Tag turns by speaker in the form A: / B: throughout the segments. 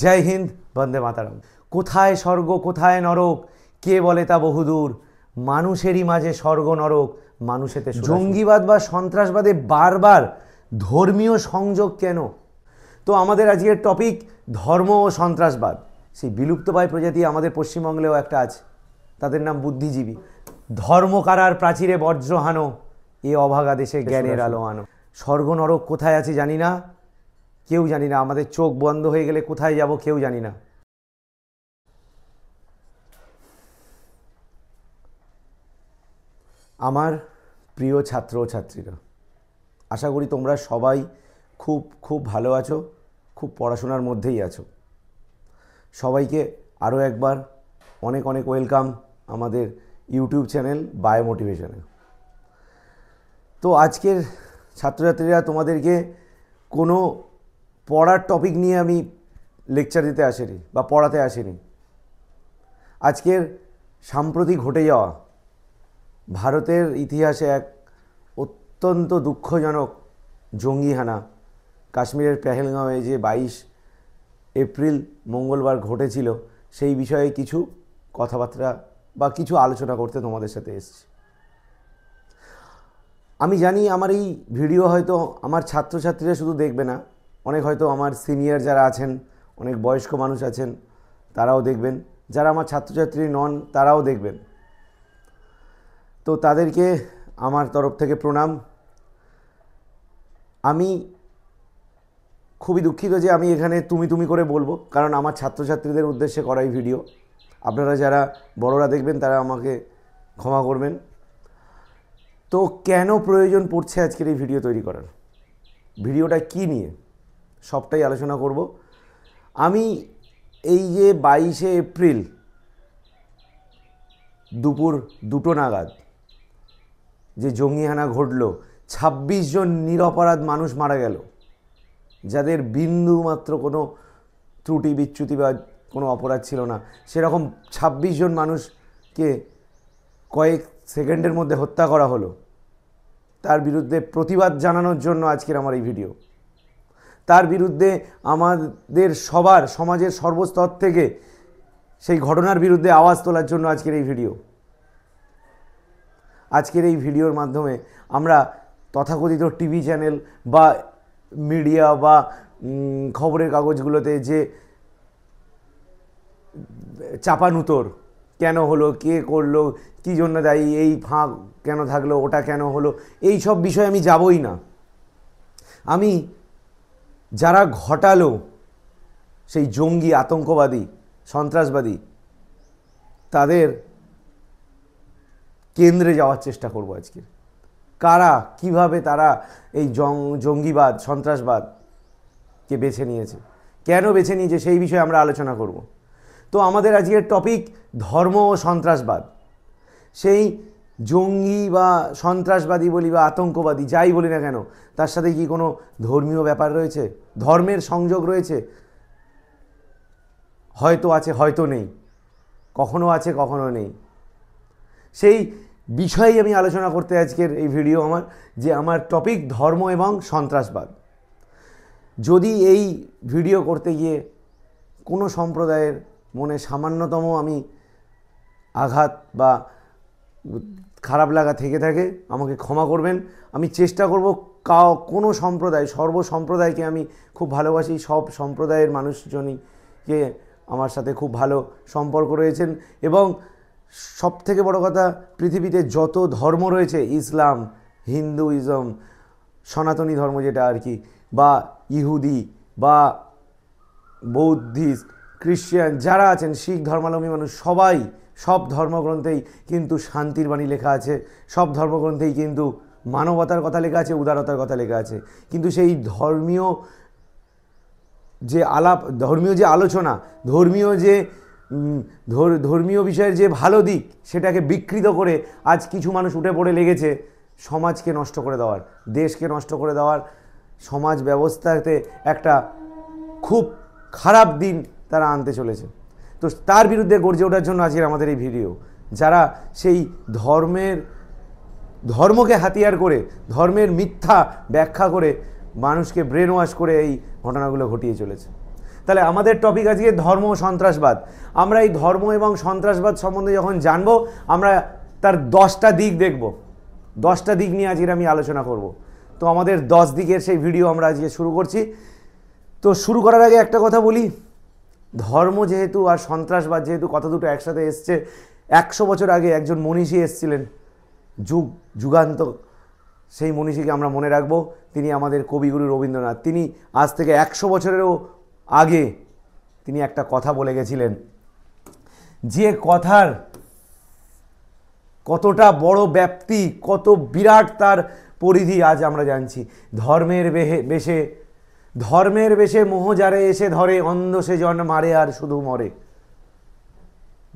A: জয় হিন্দ, বন্দে মাতারাম। কোথায় স্বর্গ কোথায় নরক, কে বলে তা বহুদূর, মানুষেরই মাঝে স্বর্গ নরক মানুষেতে। জঙ্গিবাদ বা সন্ত্রাসবাদে বারবার ধর্মীয় সংযোগ কেন? তো আমাদের আজকের টপিক ধর্ম ও সন্ত্রাসবাদ। সেই বিলুপ্তপ্রায় প্রজাতি আমাদের পশ্চিমবঙ্গেও একটা আছে, তাদের নাম বুদ্ধিজীবী। ধর্মকারার প্রাচীরে বজ্র হানো, এ অভাগা দেশে জ্ঞানের আলো আনো। স্বর্গ নরক কোথায় আছে জানি না, কেউ জানি না। আমাদের চোখ বন্ধ হয়ে গেলে কোথায় যাব কেউ জানি না। আমার প্রিয় ছাত্র ও ছাত্রীরা, আশা করি তোমরা সবাই খুব খুব ভালো আছো, খুব পড়াশোনার মধ্যেই আছো। সবাইকে আরও একবার অনেক অনেক ওয়েলকাম আমাদের ইউটিউব চ্যানেল বায়ো মোটিভেশনে। তো আজকের ছাত্রছাত্রীরা, তোমাদেরকে কোনো পড়ার টপিক নিয়ে আমি লেকচার দিতে আসিনি বা পড়াতে আসিনি। আজকের সাম্প্রতিক ঘটে যাওয়া ভারতের ইতিহাসে এক অত্যন্ত দুঃখজনক জঙ্গিহানা, কাশ্মীরের পেহেলগাঁওয়ে যে 22 এপ্রিল মঙ্গলবার ঘটেছিল, সেই বিষয়ে কিছু কথাবার্তা বা কিছু আলোচনা করতে তোমাদের সাথে এসেছি। আমি জানি আমার এই ভিডিও হয়তো আমার ছাত্রছাত্রীরা শুধু দেখবে না, অনেক হয়তো আমার সিনিয়র যারা আছেন, অনেক বয়স্ক মানুষ আছেন, তারাও দেখবেন। যারা আমার ছাত্রছাত্রী নন তারাও দেখবেন। তো তাদেরকে আমার তরফ থেকে প্রণাম। আমি খুবই দুঃখিত যে আমি এখানে তুমি করে বলবো, কারণ আমার ছাত্রছাত্রীদের উদ্দেশ্যে করা এই ভিডিও। আপনারা যারা বড়রা দেখবেন তারা আমাকে ক্ষমা করবেন। তো কেন প্রয়োজন পড়ছে আজকের এই ভিডিও তৈরি করার, ভিডিওটা কি নিয়ে, সবটাই আলোচনা করব। আমি এই যে 22 এপ্রিল দুপুর 2টো নাগাদ যে জঙ্গিহানা ঘটল, 26 জন নিরপরাধ মানুষ মারা গেল, যাদের বিন্দু মাত্র কোনো ত্রুটি বিচ্যুতি বা কোনো অপরাধ ছিল না, সেরকম 26 জন মানুষকে কয়েক সেকেন্ডের মধ্যে হত্যা করা হলো। তার বিরুদ্ধে প্রতিবাদ জানানোর জন্য আজকের আমার এই ভিডিও। তার বিরুদ্ধে আমাদের সবার, সমাজের সর্বস্তর থেকে সেই ঘটনার বিরুদ্ধে আওয়াজ তোলার জন্য আজকের এই ভিডিও। আজকের এই ভিডিওর মাধ্যমে আমরা তথাকথিত টিভি চ্যানেল বা মিডিয়া বা খবরের কাগজগুলোতে যে চাপানুতোর, কেন হলো, কে করলো, কী জন্য দায়ী, এই ফাঁক কেন থাকলো, ওটা কেন হলো, এই সব বিষয়ে আমি যাবই না। আমি যারা ঘটালো সেই জঙ্গি, আতঙ্কবাদী, সন্ত্রাসবাদী, তাদের কেন্দ্রে যাওয়ার চেষ্টা করব আজকে। কারা, কিভাবে তারা এই জঙ্গিবাদ, সন্ত্রাসবাদকে বেছে নিয়েছে, কেন বেছে নিয়েছে, সেই বিষয়ে আমরা আলোচনা করব। তো আমাদের আজকের টপিক ধর্ম ও সন্ত্রাসবাদ। সেই জঙ্গি বা সন্ত্রাসবাদী বলি বা আতঙ্কবাদী, যাই বলি না কেন, তার সাথে কি কোনো ধর্মীয় ব্যাপার রয়েছে, ধর্মের সংযোগ রয়েছে? হয়তো আছে, হয়তো নেই, কখনো আছে কখনো নেই। সেই বিষয়েই আমি আলোচনা করতে আজকের এই ভিডিও আমার, যে আমার টপিক ধর্ম এবং সন্ত্রাসবাদ। যদি এই ভিডিও করতে গিয়ে কোনো সম্প্রদায়ের মনে সামান্যতম আমি আঘাত বা খারাপ লাগা থেকে থাকে, আমাকে ক্ষমা করবেন। আমি চেষ্টা করব কোনো সম্প্রদায়, সর্বসম্প্রদায়কে আমি খুব ভালোবাসি। সব সম্প্রদায়ের মানুষজনকে আমার সাথে খুব ভালো সম্পর্ক রয়েছেন। এবং সবথেকে বড় কথা, পৃথিবীতে যত ধর্ম রয়েছে, ইসলাম, হিন্দুইজম, সনাতনী ধর্ম যেটা আর কি, বা ইহুদি বা বৌদ্ধিস্ট, খ্রিশ্চান যারা আছেন, শিখ ধর্মাবলম্বী মানুষ, সবাই, সব ধর্মগ্রন্থেই কিন্তু শান্তির বাণী লেখা আছে, সব ধর্মগ্রন্থেই কিন্তু মানবতার কথা লেখা আছে, উদারতার কথা লেখা আছে। কিন্তু সেই ধর্মীয় যে আলাপ, ধর্মীয় যে আলোচনা, ধর্মীয় বিষয়ের যে ভালো দিক, সেটাকে বিকৃত করে আজ কিছু মানুষ উঠে পড়ে লেগেছে সমাজকে নষ্ট করে দেওয়ার, দেশকে নষ্ট করে দেওয়ার, সমাজ ব্যবস্থাতে একটা খুব খারাপ দিন তারা আনতে চলেছে। তো তার বিরুদ্ধে গর্জে ওঠার জন্য আজকের আমাদের এই ভিডিও। যারা সেই ধর্মকে হাতিয়ার করে, ধর্মের মিথ্যা ব্যাখ্যা করে মানুষকে ব্রেন ওয়াশ করে এই ঘটনাগুলো ঘটিয়ে চলেছে, তাহলে আমাদের টপিক আজকে ধর্ম ও সন্ত্রাসবাদ। আমরা এই ধর্ম এবং সন্ত্রাসবাদ সম্বন্ধে যখন জানবো, আমরা তার 10টা দিক দেখব, 10টা দিক নিয়ে আজকে আমি আলোচনা করব। তো আমাদের 10 দিকের সেই ভিডিও আমরা আজকে শুরু করছি। তো শুরু করার আগে একটা কথা বলি, ধর্ম যেহেতু আর সন্ত্রাসবাদ যেহেতু কথা দুটো একসাথে এসছে, 100 বছর আগে একজন মনীষী এসেছিলেন, যুগান্ত, সেই মনীষীকে আমরা মনে রাখবো। তিনি আমাদের কবিগুরু রবীন্দ্রনাথ। তিনি আজ থেকে 100 বছরেরও আগে তিনি একটা কথা বলে গেছিলেন, যে কথার কতটা বড় ব্যাপ্তি, কত বিরাট তার পরিধি আজ আমরা জানছি। ধর্মের বেশে মোহজারে এসে ধরে, অন্ধ সে জন মারে আর শুধু মরে।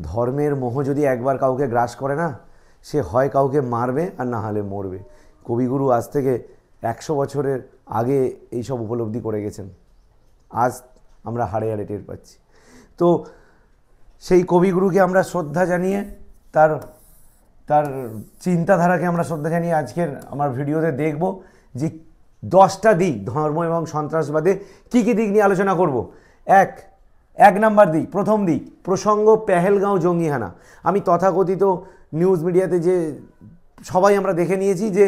A: ধর্মের মোহ যদি একবার কাউকে গ্রাস করে না, সে হয় কাউকে মারবে আর না হলে মরবে। কবিগুরু আজ থেকে 100 বছরের আগে এইসব উপলব্ধি করে গেছেন, আজ আমরা হাড়ে হাড়ে টের পাচ্ছি। তো সেই কবিগুরুকে আমরা শ্রদ্ধা জানিয়ে, তার চিন্তাধারাকে আমরা শ্রদ্ধা জানিয়ে আজকের আমার ভিডিওতে দেখব যে 10টা দিক ধর্ম এবং সন্ত্রাসবাদে কী কী দিক নিয়ে আলোচনা করব। এক নাম্বার দিক, প্রথম দিক, প্রসঙ্গ পেহেলগাঁও জঙ্গিহানা। আমি তথাকথিত নিউজ মিডিয়াতে যে সবাই আমরা দেখে নিয়েছি যে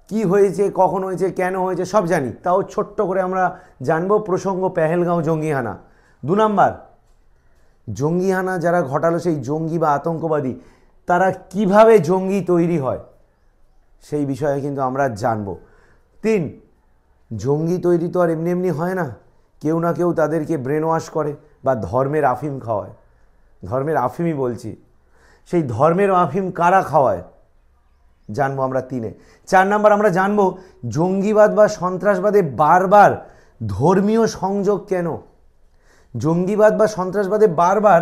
A: কি হয়েছে, কখন হয়েছে, কেন হয়েছে, সব জানি। তাও ছোট্ট করে আমরা জানবো প্রসঙ্গ পেহেলগাঁও জঙ্গিহানা। 2 নাম্বার, জঙ্গিহানা যারা ঘটালো, সেই জঙ্গি বা আতঙ্কবাদী, তারা কিভাবে জঙ্গি তৈরি হয়, সেই বিষয়ে কিন্তু আমরা জানব। 3, জঙ্গি তৈরি তো আর এমনি এমনি হয় না, কেউ না কেউ তাদেরকে ব্রেন ওয়াশ করে বা ধর্মের আফিম খাওয়ায়। ধর্মের আফিমই বলছি, সেই ধর্মের আফিম কারা খাওয়ায় জানবো আমরা 3-এ। 4 নাম্বার, আমরা জানবো জঙ্গিবাদ বা সন্ত্রাসবাদে বারবার ধর্মীয় সংযোগ কেন। জঙ্গিবাদ বা সন্ত্রাসবাদে বারবার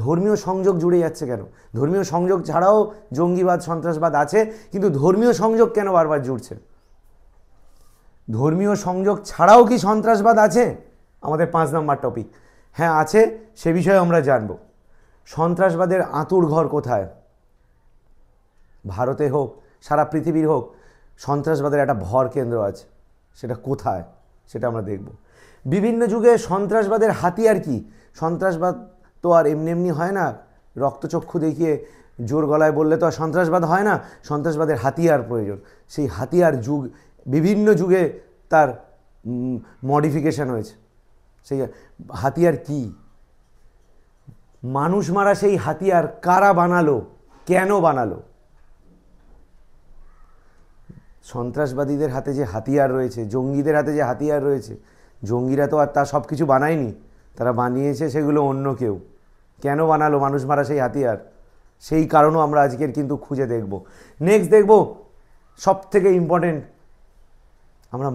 A: ধর্মীয় সংযোগ জুড়ে যাচ্ছে কেন। ধর্মীয় সংযোগ ছাড়াও জঙ্গিবাদ সন্ত্রাসবাদ আছে, কিন্তু ধর্মীয় সংযোগ কেন বারবার জুড়ছে। ধর্মীয় সংযোগ ছাড়াও কি সন্ত্রাসবাদ আছে? আমাদের 5 নাম্বার টপিক। হ্যাঁ আছে, সে বিষয়ে আমরা জানব। সন্ত্রাসবাদের আঁতুড় ঘর কোথায়? ভারতে হোক, সারা পৃথিবীর হোক, সন্ত্রাসবাদের একটা ভর কেন্দ্র আছে, সেটা কোথায় সেটা আমরা দেখব। বিভিন্ন যুগে সন্ত্রাসবাদের হাতিয়ার কি? সন্ত্রাসবাদ তো আর এমনি এমনি হয় না, রক্তচক্ষু দেখিয়ে জোর গলায় বললে তো আর সন্ত্রাসবাদ হয় না। সন্ত্রাসবাদের হাতিয়ার প্রয়োজন। সেই হাতিয়ার বিভিন্ন যুগে তার মডিফিকেশন হয়েছে। সেই হাতিয়ার কি? মানুষ মারা সেই হাতিয়ার কারা বানালো, কেন বানালো? সন্ত্রাসবাদীদের হাতে যে হাতিয়ার রয়েছে, জঙ্গিদের হাতে যে হাতিয়ার রয়েছে, জঙ্গিরা তো আর তা সব কিছু বানায়নি, তারা বানিয়েছে সেগুলো অন্য কেউ। কেন বানালো মানুষ মারা সেই হাতিয়ার, সেই কারণও আমরা আজকের কিন্তু খুঁজে দেখব। নেক্সট দেখব সব থেকে ইম্পর্টেন্ট, আমরা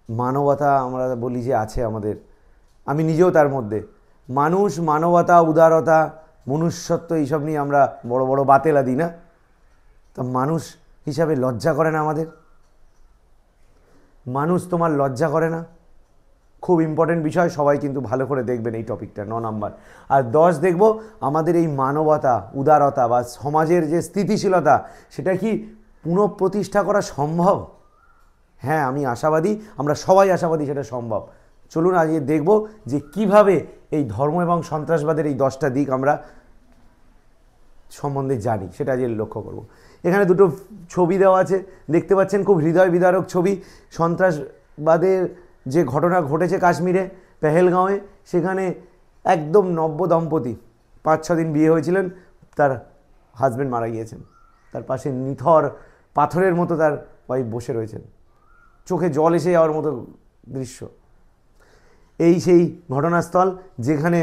A: মানবতা আমরা বলি যে আছে আমাদের, আমি নিজেও তার মধ্যে। মানুষ, মানবতা, উদারতা, মনুষ্যত্ব, এইসব নিয়ে আমরা বড় বড় বাতেলা দিই না? তা মানুষ হিসাবে লজ্জা করে না আমাদের? মানুষ তোমার লজ্জা করে না? খুব ইম্পর্টেন্ট বিষয়, সবাই কিন্তু ভালো করে দেখবেন এই টপিকটা। 9 নাম্বার। আর 10 দেখব আমাদের এই মানবতা, উদারতা বা সমাজের যে স্থিতিশীলতা, সেটা কি পুনঃপ্রতিষ্ঠা করা সম্ভব? হ্যাঁ, আমি আশাবাদী, আমরা সবাই আশাবাদী সেটা সম্ভব। চলুন আজকে দেখব যে কিভাবে এই ধর্ম এবং সন্ত্রাসবাদের এই 10টা দিক আমরা সম্বন্ধে জানি, সেটা আজকে লক্ষ্য করব। এখানে দুটো ছবি দেওয়া আছে, দেখতে পাচ্ছেন, খুব হৃদয় বিদারক ছবি। সন্ত্রাসবাদের যে ঘটনা ঘটেছে কাশ্মীরে পেহেলগাঁওয়ে, সেখানে একদম নব্য দম্পতি, 5-6 দিন বিয়ে হয়েছিলেন, তার হাজব্যান্ড মারা গিয়েছেন, তার পাশে নিথর পাথরের মতো তার ওয়াইফ বসে রয়েছেন, চোখে জল এসে যাওয়ার মতো দৃশ্য। এই সেই ঘটনাস্থল যেখানে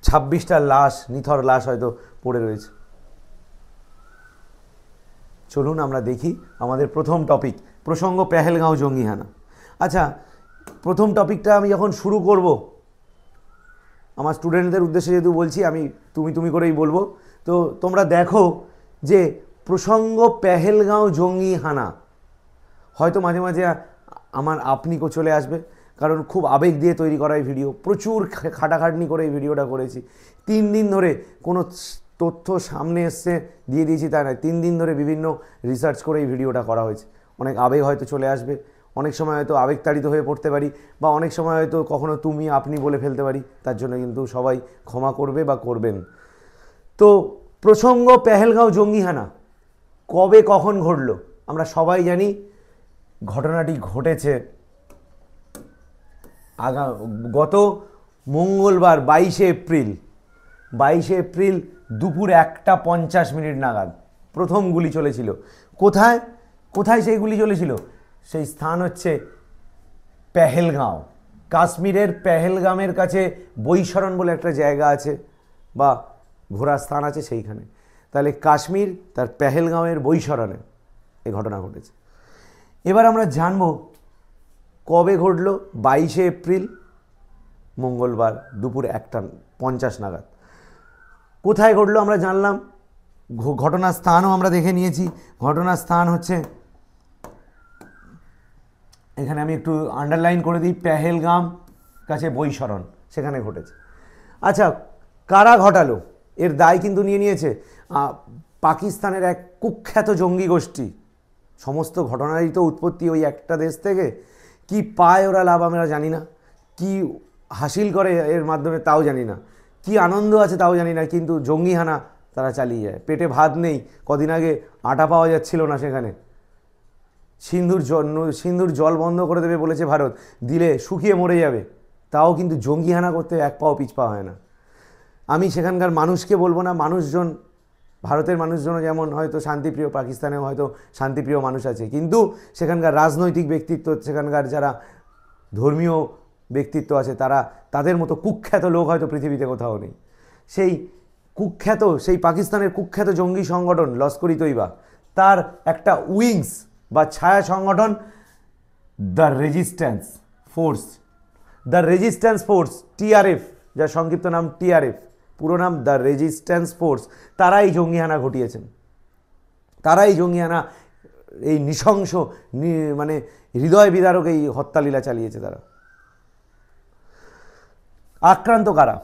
A: 26টা লাশ, নিথর লাশ হয়তো পড়ে রয়েছে। চলুন আমরা দেখি আমাদের প্রথম টপিক, প্রসঙ্গ পেহেলগাঁও জঙ্গিহানা। আচ্ছা, প্রথম টপিকটা আমি যখন শুরু করব, আমার স্টুডেন্টদের উদ্দেশ্যে যেহেতু বলছি, আমি তুমি করেই বলবো। তো তোমরা দেখো যে প্রসঙ্গ পেহেলগাঁও জঙ্গিহানা, হয়তো মাঝে মাঝে আমার আপনিও চলে আসবে, কারণ খুব আবেগ দিয়ে তৈরি করা এই ভিডিও, প্রচুর খাটাখাটনি করে এই ভিডিওটা করেছি। 3 দিন ধরে কোনো তথ্য সামনে এসছে দিয়ে দিয়েছি তা নয়, 3 দিন ধরে বিভিন্ন রিসার্চ করে এই ভিডিওটা করা হয়েছে। অনেক আবেগ হয়তো চলে আসবে, অনেক সময় হয়তো আবেগতাড়িত হয়ে পড়তে পারি, বা অনেক সময় হয়তো কখনো তুমি আপনি বলে ফেলতে পারি, তার জন্য কিন্তু সবাই ক্ষমা করবে বা করবেন। তো প্রসঙ্গ পেহেলগাঁও জঙ্গিহানা কবে কখন ঘটলো আমরা সবাই জানি। ঘটনাটি ঘটেছে গত মঙ্গলবার 22শে এপ্রিল দুপুর 1:50 নাগাদ প্রথম গুলি চলেছিল। কোথায় কোথায় সেই গুলি চলেছিল? সেই স্থান হচ্ছে পেহেলগাঁও, কাশ্মীরের পেহেলগামের কাছে বৈশরণ বলে একটা জায়গা আছে বা ঘোরার স্থান আছে সেইখানে। তাহলে কাশ্মীর তার পেহেলগাঁওয়ের বৈশরণে এই ঘটনা ঘটেছে। এবার আমরা জানব কবে ঘটল। 22শে এপ্রিল মঙ্গলবার দুপুর 1:50 নাগাদ। কোথায় ঘটলো আমরা জানলাম, ঘটনার স্থানও আমরা দেখে নিয়েছি। ঘটনার স্থান হচ্ছে, এখানে আমি একটু আন্ডারলাইন করে দিই, পেহেলগাম কাছে বৈশরণ, সেখানে ঘটেছে। আচ্ছা, কারা ঘটালো এর দায় কিন্তু নিয়ে নিয়েছে পাকিস্তানের এক কুখ্যাত জঙ্গি গোষ্ঠী। সমস্ত ঘটনারই তো উৎপত্তি ওই একটা দেশ থেকে। কি পায় ওরা লাভ আমরা জানি না, কি হাসিল করে এর মাধ্যমে তাও জানি না, কি আনন্দ আছে তাও জানি না, কিন্তু জঙ্গিহানা তারা চালিয়ে যায়। পেটে ভাত নেই, কদিন আগে আটা পাওয়া যাচ্ছিল না সেখানে। সিন্ধুর জল বন্ধ করে দেবে বলেছে ভারত, দিলে শুকিয়ে মরে যাবে, তাও কিন্তু জঙ্গিহানা করতে এক পাও পিছপা হয় না। আমি সেখানকার মানুষকে বলবো না, মানুষজন, ভারতের মানুষজনও যেমন হয়তো শান্তিপ্রিয়, পাকিস্তানেও হয়তো শান্তিপ্রিয় মানুষ আছে, কিন্তু সেখানকার রাজনৈতিক ব্যক্তিত্ব, সেখানকার যারা ধর্মীয় ব্যক্তিত্ব আছে, তাদের মতো কুখ্যাত লোক হয়তো পৃথিবীতে কোথাও নেই। সেই পাকিস্তানের কুখ্যাত জঙ্গি সংগঠন লস্কর-ই তৈবা, তার একটা উইংস বা ছায়া সংগঠন দ্য রেজিস্ট্যান্স ফোর্স TRF, যার সংক্ষিপ্ত নাম TRF, পুরো নাম দ্য রেজিস্ট্যান্স ফোর্স, তারাই জঙ্গিহানা ঘটিয়েছেন। তারাই জঙ্গিহানা, এই নৃশংস মানে হৃদয় বিদারক এই হত্যালীলা চালিয়েছে। তারা আক্রান্ত কারা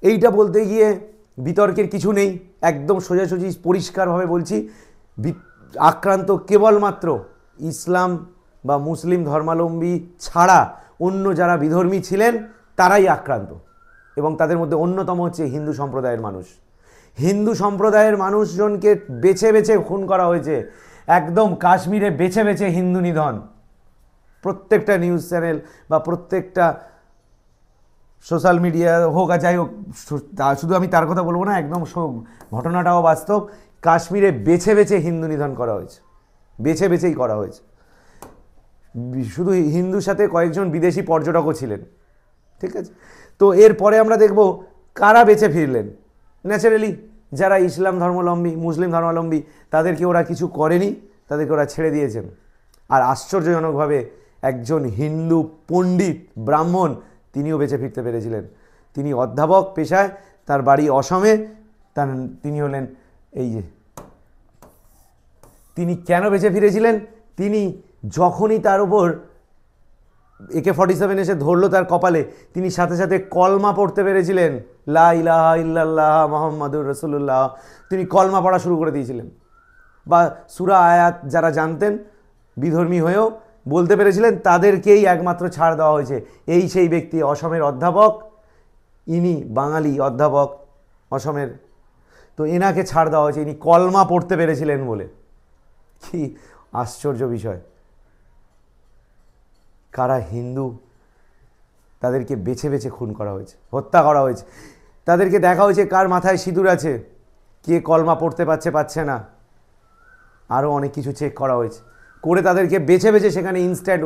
A: এইটা বলতে গিয়ে বিতর্কের কিছু নেই, একদম সোজাসুজি পরিষ্কারভাবে বলছি। আক্রান্ত কেবলমাত্র ইসলাম বা মুসলিম ধর্মাবলম্বী ছাড়া অন্য যারা বিধর্মী ছিলেন তারাই আক্রান্ত, এবং তাদের মধ্যে অন্যতম হচ্ছে হিন্দু সম্প্রদায়ের মানুষ। হিন্দু সম্প্রদায়ের মানুষজনকে বেছে বেছে খুন করা হয়েছে, একদম কাশ্মীরে বেছে বেছে হিন্দু নিধন। প্রত্যেকটা নিউজ চ্যানেল বা প্রত্যেকটা সোশ্যাল মিডিয়া হোক আর যাই হোক, শুধু আমি তার কথা বলবো না, একদম ঘটনাটাও বাস্তব। কাশ্মীরে বেছে বেছে হিন্দু নিধন করা হয়েছে, বেছে বেছেই করা হয়েছে। শুধু হিন্দুর সাথে কয়েকজন বিদেশি পর্যটকও ছিলেন, ঠিক আছে। তো এরপরে আমরা দেখব কারা বেঁচে ফিরলেন। ন্যাচারালি যারা ইসলাম ধর্মাবলম্বী, মুসলিম ধর্মাবলম্বী, তাদেরকে ওরা কিছু করেনি, তাদেরকে ওরা ছেড়ে দিয়েছেন। আর আশ্চর্যজনকভাবে একজন হিন্দু পণ্ডিত ব্রাহ্মণ তিনিও বেঁচে ফিরতে পেরেছিলেন। তিনি অধ্যাপক পেশায়, তার বাড়ি অসমে। তিনি হলেন এই যে, তিনি কেন বেঁচে ফিরেছিলেন? তিনি যখনই তার উপর AK-47 এসে ধরলো তার কপালে, তিনি সাথে সাথে কলমা পড়তে পেরেছিলেন, লা ইলাহা ইল্লাল্লাহ মুহাম্মাদুর রাসূলুল্লাহ। তিনি কলমা পড়া শুরু করে দিয়েছিলেন, বা সূরা আয়াত যারা জানতেন বিধর্মী হয়েও বলতে পেরেছিলেন, তাদেরকেই একমাত্র ছাড় দেওয়া হয়েছে। এই সেই ব্যক্তি, অসমের অধ্যাপক, ইনি বাঙালি অধ্যাপক অসমের, তো এনাকে ছাড় দেওয়া হয়েছে, ইনি কলমা পড়তে পেরেছিলেন বলে। কি আশ্চর্য বিষয়! কারা হিন্দু তাদেরকে বেছে বেছে খুন করা হয়েছে, হত্যা করা হয়েছে। তাদেরকে দেখা হয়েছে কার মাথায় সিঁদুর আছে, কে কলমা পড়তে পারছে না, আরও অনেক কিছু চেক করা হয়েছে, করে তাদেরকে বেছে বেছে সেখানে ইনস্ট্যান্ট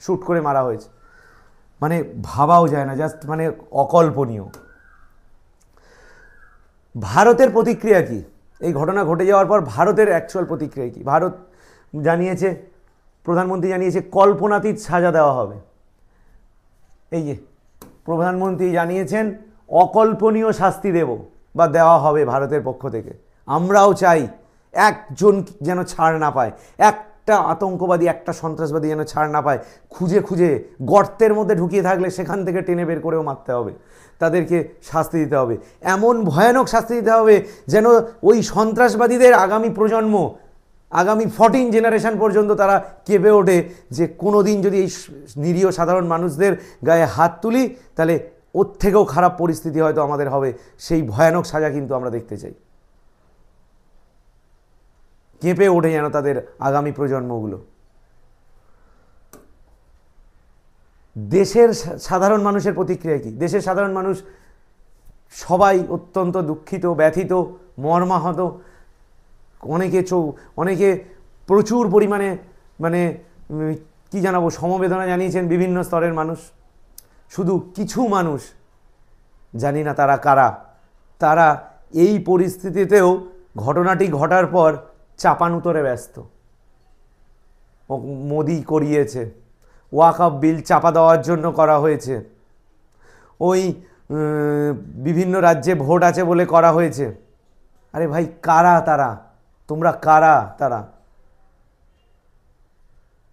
A: শ্যুট করে মারা হয়েছে। মানে ভাবাও যায় না, জাস্ট মানে অকল্পনীয়। ভারতের প্রতিক্রিয়া কি? এই ঘটনা ঘটে যাওয়ার পর ভারতের অ্যাকচুয়াল প্রতিক্রিয়া কি? ভারত জানিয়েছে, প্রধানমন্ত্রী জানিয়েছে কল্পনাতীত সাজা দেওয়া হবে। এই যে প্রধানমন্ত্রী জানিয়েছেন অকল্পনীয় শাস্তি দেব বা দেওয়া হবে ভারতের পক্ষ থেকে। আমরাও চাই একজন যেন ছাড় না পায়, একটা আতঙ্কবাদী, একটা সন্ত্রাসবাদী যেন ছাড় না পায়। খুঁজে খুঁজে গর্তের মধ্যে ঢুকিয়ে থাকলে সেখান থেকে টেনে বের করেও মারতে হবে, তাদেরকে শাস্তি দিতে হবে, এমন ভয়ানক শাস্তি দিতে হবে যেন ওই সন্ত্রাসবাদীদের আগামী প্রজন্ম আগামী 14 জেনারেশন পর্যন্ত তারা কেঁপে ওঠে যে কোনো দিন যদি এই নিরীহ সাধারণ মানুষদের গায়ে হাত তুলি তাহলে ওর থেকেও খারাপ পরিস্থিতি হয়তো আমাদের হবে। সেই ভয়ানক সাজা কিন্তু আমরা দেখতে চাই। কেঁপে ওঠে যেন তাদের আগামী প্রজন্মগুলো। দেশের সাধারণ মানুষের প্রতিক্রিয়া কি? দেশের সাধারণ মানুষ সবাই অত্যন্ত দুঃখিত, ব্যথিত, মর্মাহত। অনেকে প্রচুর পরিমাণে মানে কি জানাবো, সমবেদনা জানিয়েছেন বিভিন্ন স্তরের মানুষ। শুধু কিছু মানুষ, জানি না তারা কারা, তারা এই পরিস্থিতিতেও ঘটনাটি ঘটার পর চাপানুতরে ব্যস্ত। মোদি করিয়েছে, ওয়াকফ বিল চাপা দেওয়ার জন্য করা হয়েছে, ওই বিভিন্ন রাজ্যে ভোট আছে বলে করা হয়েছে। আরে ভাই, কারা তারা? তোমরা কারা তারা?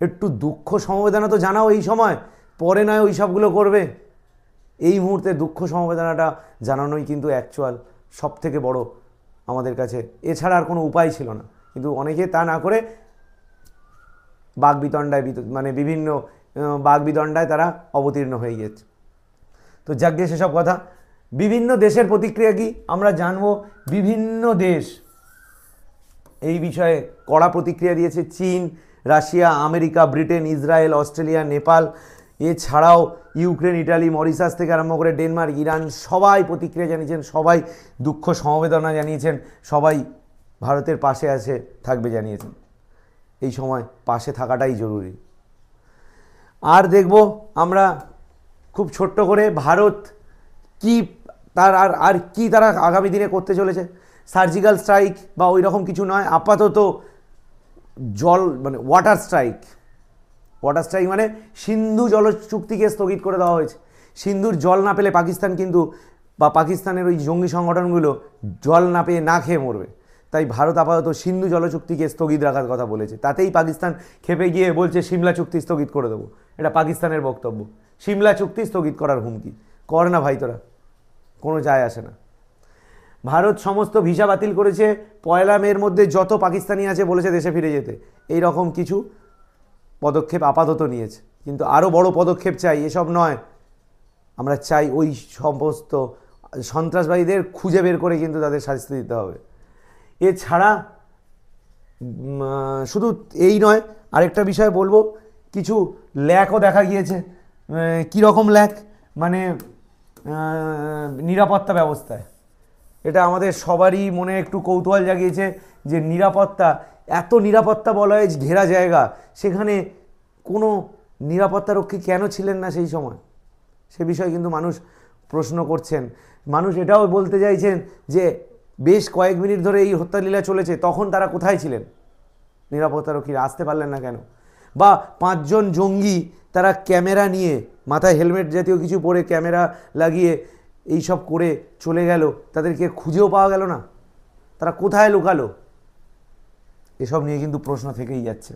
A: একটু দুঃখ সমবেদনা তো জানাও এই সময়, পরে নয় ওই সবগুলো করবে। এই মুহূর্তে দুঃখ সমবেদনাটা জানানোই কিন্তু অ্যাকচুয়াল সব থেকে বড় আমাদের কাছে, এছাড়া আর কোনো উপায় ছিল না। কিন্তু অনেকে তা না করে বাগবিতণ্ডায় মানে বিভিন্ন বাগবিতণ্ডায় তারা অবতীর্ণ হয়ে গেছে। তো যাকে সেসব কথা, বিভিন্ন দেশের প্রতিক্রিয়া কি আমরা জানবো। বিভিন্ন দেশ এই বিষয়ে কড়া প্রতিক্রিয়া দিয়েছে। চীন, Russia, America, Britain, Israel, Australia, Nepal, এছাড়াও ইউক্রেন, ইটালি, মরিশাস থেকে আরম্ভ করে ডেনমার্ক, ইরান, সবাই প্রতিক্রিয়া জানিয়েছেন, সবাই দুঃখ সমবেদনা জানিয়েছেন, সবাই ভারতের পাশে আছে থাকবে জানিয়েছেন। এই সময় পাশে থাকাটাই জরুরি। আর দেখব আমরা খুব ছোট্ট করে ভারত কি তার আর কি তারা আগামী দিনে করতে চলেছে। সার্জিক্যাল স্ট্রাইক বা ওই রকম কিছু নয়, আপাতত জল মানে ওয়াটার স্ট্রাইক মানে সিন্ধু জল চুক্তিকে স্থগিত করে দেওয়া হয়েছে। সিন্ধুর জল না পেলে পাকিস্তান কিন্তু বা পাকিস্তানের ওই জঙ্গি সংগঠনগুলো জল না পেয়ে না খেয়ে মরবে। তাই ভারত আপাতত সিন্ধু জল চুক্তিকে স্থগিত রাখার কথা বলেছে। তাতেই পাকিস্তান খেপে গিয়ে বলছে সিমলা চুক্তি স্থগিত করে দেবো। এটা পাকিস্তানের বক্তব্য। সিমলা চুক্তি স্থগিত করার হুমকি। কর না ভাই তোরা, কোনো যায় আসে না। ভারত সমস্ত ভিসা বাতিল করেছে। 1 মের মধ্যে যত পাকিস্তানি আছে বলেছে দেশে ফিরে যেতে। এই রকম কিছু পদক্ষেপ আপাতত নিয়েছে, কিন্তু আরও বড় পদক্ষেপ চাই। এসব নয়, আমরা চাই ওই সমস্ত সন্ত্রাসবাদীদের খুঁজে বের করে কিন্তু তাদের শাস্তি দিতে হবে। এছাড়া শুধু এই নয়, আরেকটা বিষয় বলবো, কিছু ল্যাকও দেখা গিয়েছে। কীরকম ল্যাক? মানে নিরাপত্তা ব্যবস্থায়। এটা আমাদের সবারই মনে একটু কৌতূহল জাগিয়েছে যে এত নিরাপত্তা বলয়ে ঘেরা জায়গা, সেখানে কোনো নিরাপত্তারক্ষী কেন ছিলেন না সেই সময়? সে বিষয়ে কিন্তু মানুষ প্রশ্ন করছেন। মানুষ এটাও বলতে চাইছেন যে বেশ কয়েক মিনিট ধরে এই হত্যালীলা চলেছে, তখন তারা কোথায় ছিলেন? নিরাপত্তারক্ষীরা আসতে পারলেন না কেন? বা 5 জন জঙ্গি তারা ক্যামেরা নিয়ে, মাথায় হেলমেট জাতীয় কিছু পরে ক্যামেরা লাগিয়ে এইসব করে চলে গেল, তাদেরকে খুঁজেও পাওয়া গেল না। তারা কোথায় লুকালো? এসব নিয়ে কিন্তু প্রশ্ন থেকেই যাচ্ছে।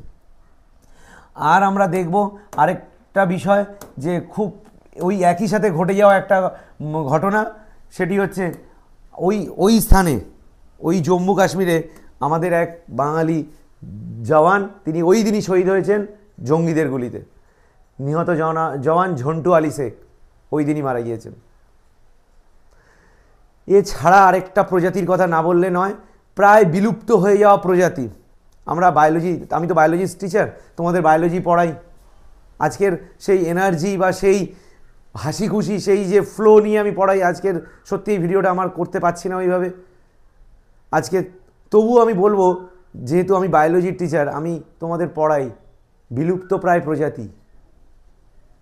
A: আর আমরা দেখব আরেকটা বিষয়, যে খুব ওই একই সাথে ঘটে যাওয়া একটা ঘটনা, সেটি হচ্ছে ওই স্থানে, ওই জম্মু কাশ্মীরে আমাদের এক বাঙালি জওয়ান, তিনি ওই দিনই শহীদ হয়েছেন জঙ্গিদের গুলিতে। নিহত জওয়ান ঝন্টু আলী শেখ ওই দিনই মারা গিয়েছেন। এছাড়া আরেকটা প্রজাতির কথা না বললে নয়, প্রায় বিলুপ্ত হয়ে যাওয়া প্রজাতি। আমি তো বায়োলজিস্ট টিচার, তোমাদের বায়োলজি পড়াই। আজকের সেই এনার্জি বা সেই হাসি খুশি, সেই যে ফ্লো নিয়ে আমি পড়াই, আজকের সত্যি এই ভিডিওটা আমার করতে পারছি না ওইভাবে আজকে। তবুও আমি বলবো, যেহেতু আমি বায়োলজির টিচার, আমি তোমাদের পড়াই বিলুপ্তপ্রায় প্রজাতি।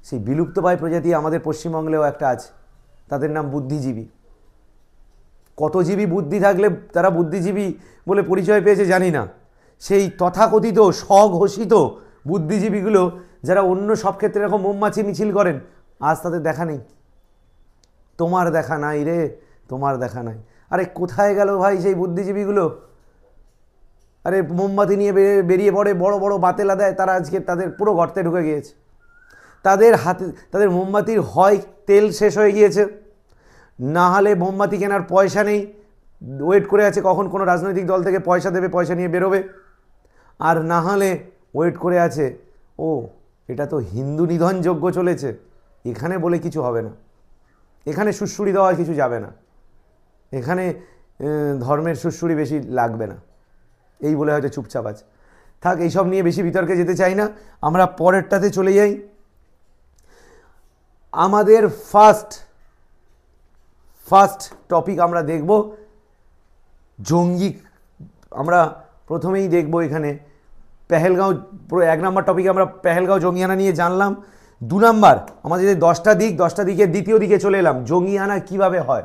A: সেই বিলুপ্তপ্রায় প্রজাতি আমাদের পশ্চিমবঙ্গেও একটা আছে, তাদের নাম বুদ্ধিজীবী। কত জীবী বুদ্ধি থাকলে তারা বুদ্ধিজীবী বলে পরিচয় পেয়েছে জানি না। সেই তথাকথিত স্বঘোষিত বুদ্ধিজীবীগুলো, যারা অন্য সব ক্ষেত্রে এরকম মোমবাতি মিছিল করেন, আজ তাদের দেখা নেই। তোমার দেখা নাই রে, তোমার দেখা নাই। আরে কোথায় গেল ভাই সেই বুদ্ধিজীবীগুলো? আরে মোমবাতি নিয়ে বেরিয়ে পড়ে, বড় বড় বাতেলা দেয়, তারা আজকে তাদের পুরো গর্তে ঢুকে গিয়েছে। তাদের মোমবাতির হয় তেল শেষ হয়ে গিয়েছে, না হলে মোমবাতি কেনার পয়সা নেই, ওয়েট করে আছে কখন কোনো রাজনৈতিক দল থেকে পয়সা দেবে, পয়সা নিয়ে বেরোবে। আর না হলে ওয়েট করে আছে, ও এটা তো হিন্দু নিধনযজ্ঞ চলেছে, এখানে বলে কিছু হবে না, এখানে সুড়সুড়ি দেওয়া কিছু যাবে না, এখানে ধর্মের সুড়সুড়ি বেশি লাগবে না, এই বলে হয়তো চুপচাপ আছে। থাক, এইসব নিয়ে বেশি বিতর্কে যেতে চাই না, আমরা পরেরটাতে চলে যাই। আমাদের ফার্স্ট টপিক আমরা দেখব জঙ্গি। আমরা প্রথমেই দেখব এখানে পেহেলগাঁও, 1 নম্বর টপিকে আমরা পেহেলগাঁও জঙ্গিহানা নিয়ে জানলাম। 2 নম্বর আমাদের যে 10টা দিকের দ্বিতীয় দিকে চলে এলাম, জঙ্গিহানা কিভাবে হয়,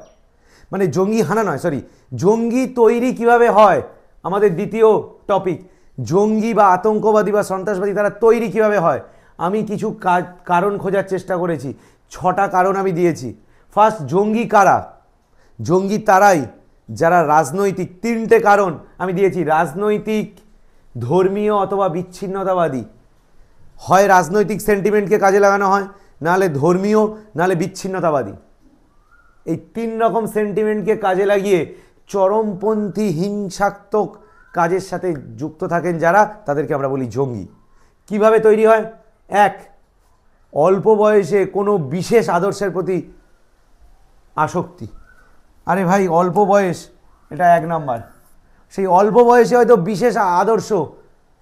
A: মানে জঙ্গিহানা নয়, সরি, জঙ্গি তৈরি কিভাবে হয়। আমাদের দ্বিতীয় টপিক, জঙ্গি বা আতঙ্কবাদী বা সন্ত্রাসবাদী তারা তৈরি কিভাবে হয়। আমি কিছু কারণ খোঁজার চেষ্টা করেছি, 6টা কারণ আমি দিয়েছি। ফার্স্ট, জঙ্গি কারা? জঙ্গি তারাই যারা রাজনৈতিক, 3টে কারণ আমি দিয়েছি, রাজনৈতিক, ধর্মীয় অথবা বিচ্ছিন্নতাবাদী। হয় রাজনৈতিক সেন্টিমেন্টকে কাজে লাগানো হয়, নাহলে ধর্মীয়, নাহলে বিচ্ছিন্নতাবাদী। এই 3 রকম সেন্টিমেন্টকে কাজে লাগিয়ে চরমপন্থী হিংসাত্মক কাজের সাথে যুক্ত থাকেন যারা, তাদেরকে আমরা বলি জঙ্গি। কিভাবে তৈরি হয়? 1, অল্প বয়সে কোনো বিশেষ আদর্শের প্রতি আসক্তি। আরে ভাই, অল্প বয়স, এটা 1 নাম্বার। সেই অল্প বয়সে হয়তো বিশেষ আদর্শ,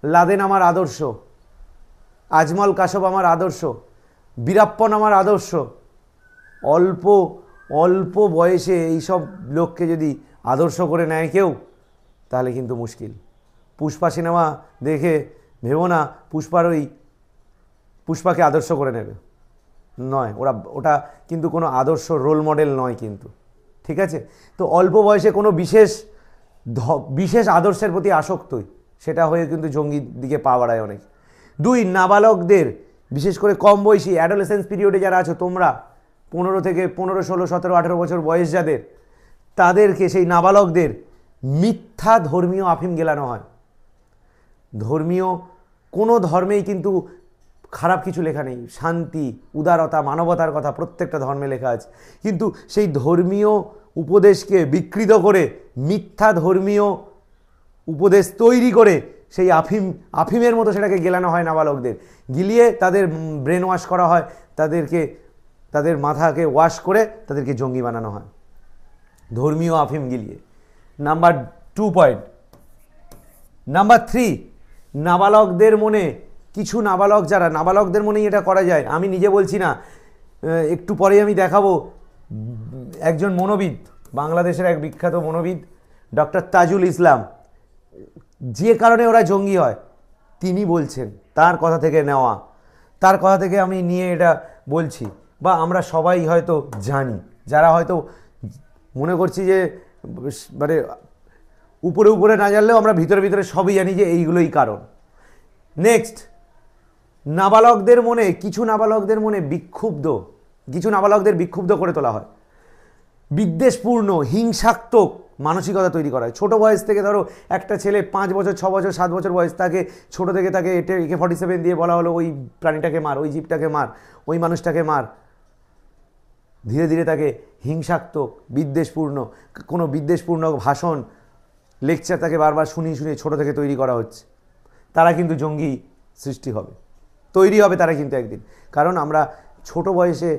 A: লাদেন আমার আদর্শ, আজমল কাসব আমার আদর্শ, বীরাপ্পন আমার আদর্শ। অল্প বয়সে এইসব লোককে যদি আদর্শ করে নেয় কেউ, তাহলে কিন্তু মুশকিল। পুষ্পা সিনেমা দেখে ভেবো না পুষ্পাকে আদর্শ করে নেবে, নয়। ওটা কিন্তু কোনো আদর্শ রোল মডেল নয় কিন্তু, ঠিক আছে? তো অল্প বয়সে কোনো বিশেষ আদর্শের প্রতি আসক্তই, সেটা হয়ে কিন্তু জঙ্গির দিকে পা বাড়ায় অনেক। 2, নাবালকদের, বিশেষ করে কম বয়সী অ্যাডোলেসেন্স পিরিয়ডে যারা আছো তোমরা, 15 থেকে 15, 16, 17, 18 বছর বয়স যাদের, তাদেরকে, সেই নাবালকদের মিথ্যা ধর্মীয় আফিম গেলানো হয়। ধর্মীয় কোনো ধর্মেই কিন্তু খারাপ কিছু লেখা নেই, শান্তি, উদারতা, মানবতার কথা প্রত্যেকটা ধর্মে লেখা আছে, কিন্তু সেই ধর্মীয় উপদেশকে বিকৃত করে মিথ্যা ধর্মীয় উপদেশ তৈরি করে সেই আফিমের মতো সেটাকে গেলানো হয় নাবালকদের, গিলিয়ে তাদের ব্রেন ওয়াশ করা হয়, তাদের মাথাকে ওয়াশ করে তাদেরকে জঙ্গি বানানো হয় ধর্মীয় আফিম গিলিয়ে। Number 2 point. নাম্বার 3, নাবালকদের মনে, কিছু নাবালক যারা, নাবালকদের মনেই এটা করা যায়, আমি নিজে বলছি না, একটু পরে আমি দেখাবো। একজন মনোবিদ, বাংলাদেশের এক বিখ্যাত মনোবিদ ডক্টর তাজুল ইসলাম, যে কারণে ওরা জঙ্গি হয় তিনি বলছেন, তার কথা থেকে নেওয়া, তার কথা থেকে আমি নিয়ে এটা বলছি, বা আমরা সবাই হয়তো জানি, যারা হয়তো মনে করছি যে মানে উপরে না জানলেও আমরা ভিতরে সবই জানি যে এইগুলোই কারণ। নেক্সট, নাবালকদের মনে, কিছু নাবালকদের বিক্ষুব্ধ করে তোলা হয়, বিদ্বেষপূর্ণ হিংসাত্মক মানসিকতা তৈরি করা হয়। ছোটো বয়স থেকে, ধরো একটা ছেলে 5 বছর, 6 বছর, 7 বছর বয়স, তাকে ছোটো থেকে তাকে AK-47 দিয়ে বলা হলো ওই প্রাণীটাকে মার, ওই জীবটাকে মার, ওই মানুষটাকে মার। ধীরে ধীরে তাকে হিংসাত্মক, বিদ্বেষপূর্ণ ভাষণ, লেকচার তাকে বারবার শুনিয়ে ছোটো থেকে তৈরি করা হচ্ছে। তারা কিন্তু জঙ্গি তৈরি হবে তারা কিন্তু একদিন। কারণ আমরা ছোট বয়সে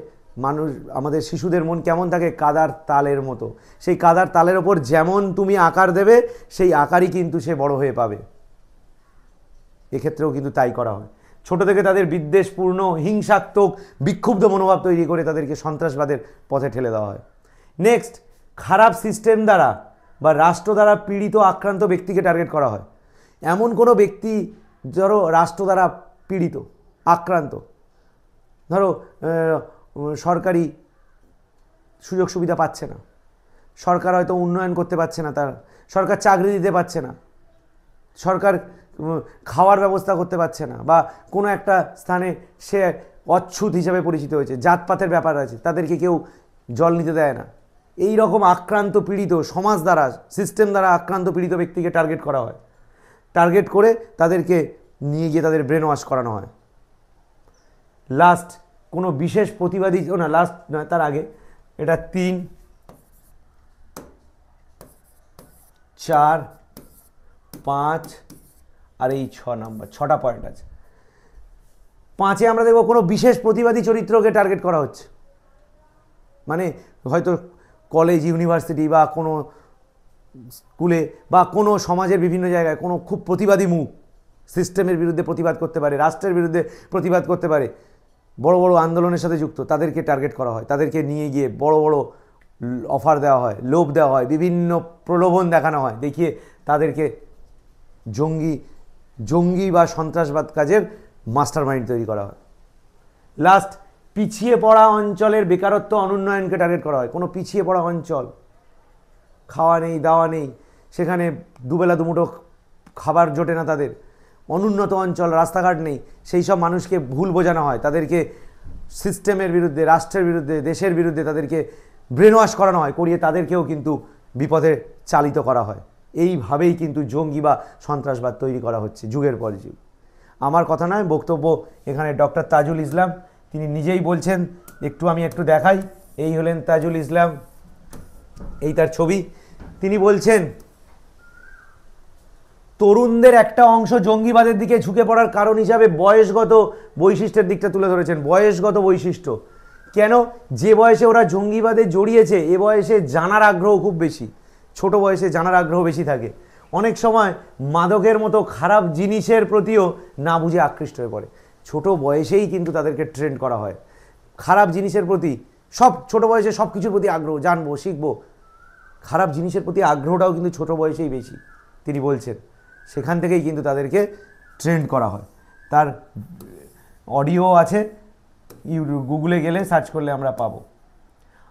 A: আমাদের শিশুদের মন কেমন থাকে? কাদার তালের মতো। সেই কাদার তালের ওপর যেমন তুমি আকার দেবে, সেই আকারই কিন্তু সে বড় হয়ে পাবে। এক্ষেত্রেও কিন্তু তাই করা হয়। ছোট থেকে তাদের বিদ্বেষপূর্ণ, হিংসাত্মক, বিক্ষুব্ধ মনোভাব তৈরি করে তাদেরকে সন্ত্রাসবাদের পথে ঠেলে দেওয়া হয়। নেক্সট, খারাপ সিস্টেম দ্বারা বা রাষ্ট্র দ্বারা পীড়িত, আক্রান্ত ব্যক্তিকে টার্গেট করা হয়। এমন কোনো ব্যক্তি ধরো রাষ্ট্র দ্বারা পীড়িত, আক্রান্ত, ধরো সরকারি সুযোগ সুবিধা পাচ্ছে না, সরকার হয়তো উন্নয়ন করতে পারছে না, তার সরকার চাকরি দিতে পারছে না, সরকার খাওয়ার ব্যবস্থা করতে পারছে না, বা কোনো একটা স্থানে সে অচ্ছুত হিসাবে পরিচিত হয়েছে, জাতপাতের ব্যাপার আছে, তাদেরকে কেউ জল নিতে দেয় না। এই রকম আক্রান্ত, পীড়িত, সমাজ দ্বারা, সিস্টেম দ্বারা আক্রান্ত, পীড়িত ব্যক্তিকে টার্গেট করা হয়। টার্গেট করে তাদেরকে নিয়ে গিয়ে তাদের ব্রেন ওয়াশ করানো হয়। লাস্ট, কোনো বিশেষ প্রতিবাদী, লাস্ট নয়, তার আগে, এটা 3, 4, 5 আর এই 6 নাম্বার, 6টা পয়েন্ট আছে। 5-এ আমরা দেখব কোনো বিশেষ প্রতিবাদী চরিত্রকে টার্গেট করা হচ্ছে, মানে হয়তো কলেজ, ইউনিভার্সিটি বা কোনো স্কুলে বা কোনো সমাজের বিভিন্ন জায়গায় কোনো খুব প্রতিবাদী মুখ সিস্টেমের বিরুদ্ধে প্রতিবাদ করতে পারে, রাষ্ট্রের বিরুদ্ধে প্রতিবাদ করতে পারে, বড় বড় আন্দোলনের সাথে যুক্ত, তাদেরকে টার্গেট করা হয়, তাদেরকে নিয়ে গিয়ে বড় বড় অফার দেওয়া হয়, লোভ দেওয়া হয়, বিভিন্ন প্রলোভন দেখানো হয়, দেখিয়ে তাদেরকে জঙ্গি বা সন্ত্রাসবাদ কাজের মাস্টার মাইন্ড তৈরি করা হয়। লাস্ট, পিছিয়ে পড়া অঞ্চলের বেকারত্ব অনুন্নয়নকে টার্গেট করা হয়। কোনো পিছিয়ে পড়া অঞ্চল, খাওয়া নেই, দাওয়া নেই, সেখানে দুবেলা দুমুঠো খাবার জোটে না তাদের, অনুন্নত অঞ্চল, রাস্তাঘাট নেই, সেই সব মানুষকে ভুল বোঝানো হয়, তাদেরকে সিস্টেমের বিরুদ্ধে, রাষ্ট্রের বিরুদ্ধে, দেশের বিরুদ্ধে তাদেরকে ব্রেন ওয়াশ করানো হয়, করিয়ে তাদেরকেও কিন্তু বিপদে চালিত করা হয়। এইভাবেই কিন্তু জঙ্গি বা সন্ত্রাসবাদ তৈরি করা হচ্ছে যুগের পর যুগ। আমার কথা নয়, বক্তব্য এখানে ডক্টর তাজুল ইসলাম তিনি নিজেই বলছেন। আমি একটু দেখাই। এই হলেন তাজুল ইসলাম, এই তার ছবি। তিনি বলছেন তরুণদের একটা অংশ জঙ্গিবাদের দিকে ঝুঁকে পড়ার কারণ হিসাবে বয়সগত বৈশিষ্ট্যের দিকটা তুলে ধরেছেন। বয়সগত বৈশিষ্ট্য কেন? যে বয়সে ওরা জঙ্গিবাদে জড়িয়েছে এ বয়সে জানার আগ্রহ খুব বেশি, ছোট বয়সে জানার আগ্রহ বেশি থাকে। অনেক সময় মাদকের মতো খারাপ জিনিসের প্রতিও না বুঝে আকৃষ্ট হয়ে পড়ে। ছোট বয়সেই কিন্তু তাদেরকে ট্রেন্ড করা হয় খারাপ জিনিসের প্রতি। সব ছোট বয়সে সব কিছুর প্রতি আগ্রহ, জানবো, শিখবো। খারাপ জিনিসের প্রতি আগ্রহটাও কিন্তু ছোট বয়সেই বেশি, তিনি বলছেন। সেখান থেকেই কিন্তু তাদেরকে ট্রেন্ড করা হয়। তার অডিও আছে, গুগলে গেলে সার্চ করলে আমরা পাবো।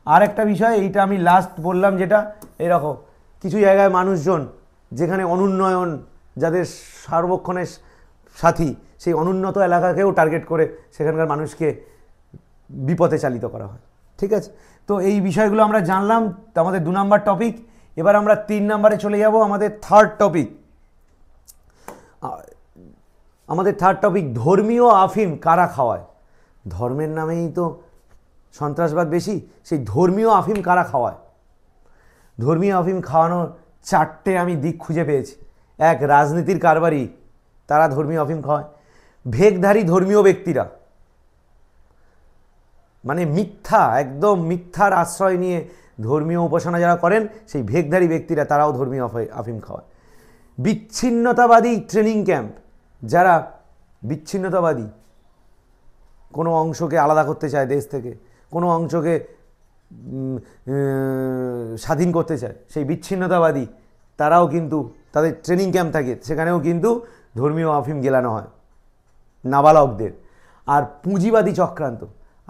A: আর একটা বিষয়, এইটা আমি লাস্ট বললাম, যেটা এরকম কিছু জায়গায় মানুষজন যেখানে অনুন্নয়ন, যাদের সার্বক্ষণের সাথী, সেই অনুন্নত এলাকাকেও টার্গেট করে সেখানকার মানুষকে বিপথে চালিত করা হয়। ঠিক আছে, তো এই বিষয়গুলো আমরা জানলাম, আমাদের 2 নাম্বার টপিক। এবার আমরা 3 নাম্বারে চলে যাব, আমাদের থার্ড টপিক। ধর্মীয় আফিম কারা খাওয়ায়? ধর্মের নামেই তো সন্ত্রাসবাদ বেশি, সেই ধর্মীয় আফিম কারা খাওয়ায়? ধর্মীয় আফিম খাওয়ানোর 4টে আমি দিক খুঁজে পেয়েছি। 1, রাজনীতির কারবারি, তারা ধর্মীয় আফিম খাওয়ায়। ভেকধারী ধর্মীয় ব্যক্তিরা, মানে একদম মিথ্যার আশ্রয় নিয়ে ধর্মীয় উপাসনা যারা করেন, সেই ভেকধারী ব্যক্তিরা, তারাও ধর্মীয় আফিম খাওয়ায়। বিচ্ছিন্নতাবাদী ট্রেনিং ক্যাম্প, যারা বিচ্ছিন্নতাবাদী, কোনো অংশকে আলাদা করতে চায় দেশ থেকে, কোনো অংশকে স্বাধীন করতে চায়, সেই বিচ্ছিন্নতাবাদী তারাও কিন্তু, তাদের ট্রেনিং ক্যাম্প থাকে, সেখানেও কিন্তু ধর্মীয় আফিম গেলানো হয় নাবালকদের। আর পুঁজিবাদী চক্রান্ত,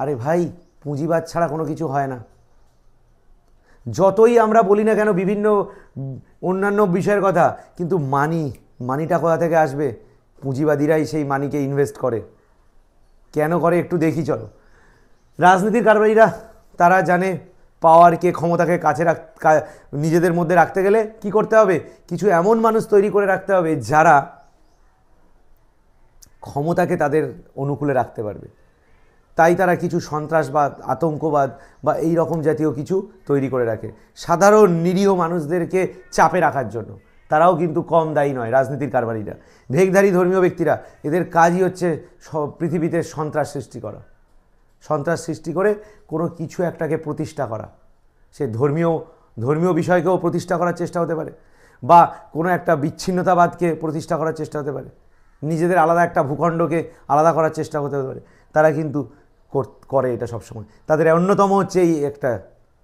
A: আরে ভাই, পুঁজিবাদ ছাড়া কোনো কিছু হয় না। যতই আমরা বলি না কেন বিভিন্ন অন্যান্য বিষয়ের কথা, কিন্তু মানিটা কোথা থেকে আসবে? পুঁজিবাদীরাই সেই মানিকে ইনভেস্ট করে। কেন করে একটু দেখি চলো। রাজনীতির কারবারিরা, তারা জানে পাওয়ারকে, ক্ষমতাকে কাছে নিজেদের মধ্যে রাখতে গেলে কি করতে হবে? কিছু এমন মানুষ তৈরি করে রাখতে হবে যারা ক্ষমতাকে তাদের অনুকূলে রাখতে পারবে। তাই তারা কিছু সন্ত্রাসবাদ, আতঙ্কবাদ বা এই রকম জাতীয় কিছু তৈরি করে রাখে সাধারণ নিরীহ মানুষদেরকে চাপে রাখার জন্য। তারাও কিন্তু কম দায়ী নয়, রাজনীতির কারবারিরা। ভেকধারী ধর্মীয় ব্যক্তিরা, এদের কাজই হচ্ছে পৃথিবীতে সন্ত্রাস সৃষ্টি করে কোনো কিছু একটাকে প্রতিষ্ঠা করা। সে ধর্মীয় বিষয়কেও প্রতিষ্ঠা করার চেষ্টা হতে পারে, বা কোনো একটা বিচ্ছিন্নতাবাদকে প্রতিষ্ঠা করার চেষ্টা হতে পারে, নিজেদের আলাদা একটা ভূখণ্ডকে আলাদা করার চেষ্টা হতে পারে। তারা কিন্তু করে এটা সবসময়। তাদের অন্যতম হচ্ছে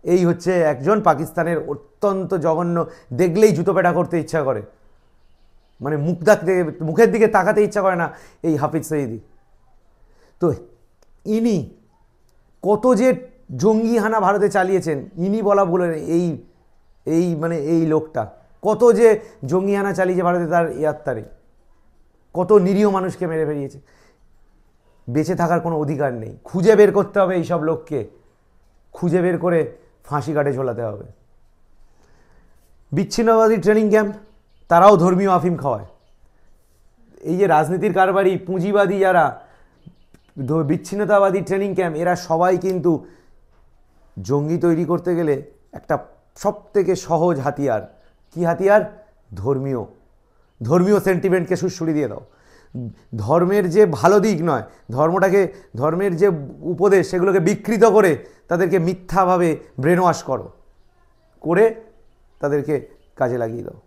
A: এই হচ্ছে একজন পাকিস্তানের অত্যন্ত জঘন্য, দেখলেই জুতো পেটা করতে ইচ্ছা করে, মানে মুখের দিকে তাকাতে ইচ্ছা করে না, এই হাফিজ সঈদি। তো ইনি কত যে জঙ্গি হানা ভারতে চালিয়েছেন, ইনি বলা বলে এই লোকটা কত যে জঙ্গি হানা চালিয়েছে ভারতে, তার ইয়াত্তারে কত নিরীহ মানুষকে মেরে ফেলিয়েছে। বেঁচে থাকার কোনো অধিকার নেই। খুঁজে বের করতে হবে এইসব লোককে, খুঁজে বের করে ফাঁসি কাটে ঝোলাতে হবে। বিচ্ছিন্নতাবাদী ট্রেনিং ক্যাম্প, তারাও ধর্মীয় আফিম খাওয়ায়। এই যে রাজনীতির কারবারি, পুঁজিবাদী যারা, বিচ্ছিন্নতাবাদী ট্রেনিং ক্যাম্প, এরা সবাই কিন্তু জঙ্গি তৈরি করতে গেলে একটা সবথেকে সহজ হাতিয়ার, কি হাতিয়ার? ধর্মীয় সেন্টিমেন্টকে সুড়সুড়ি দিয়ে দাও, ধর্মের যে ভালো দিক নয়, ধর্মের যে উপদেশ সেগুলোকে বিকৃত করে তাদেরকে মিথ্যাভাবে ব্রেন ওয়াশ করে তাদেরকে কাজে লাগিয়ে দাও।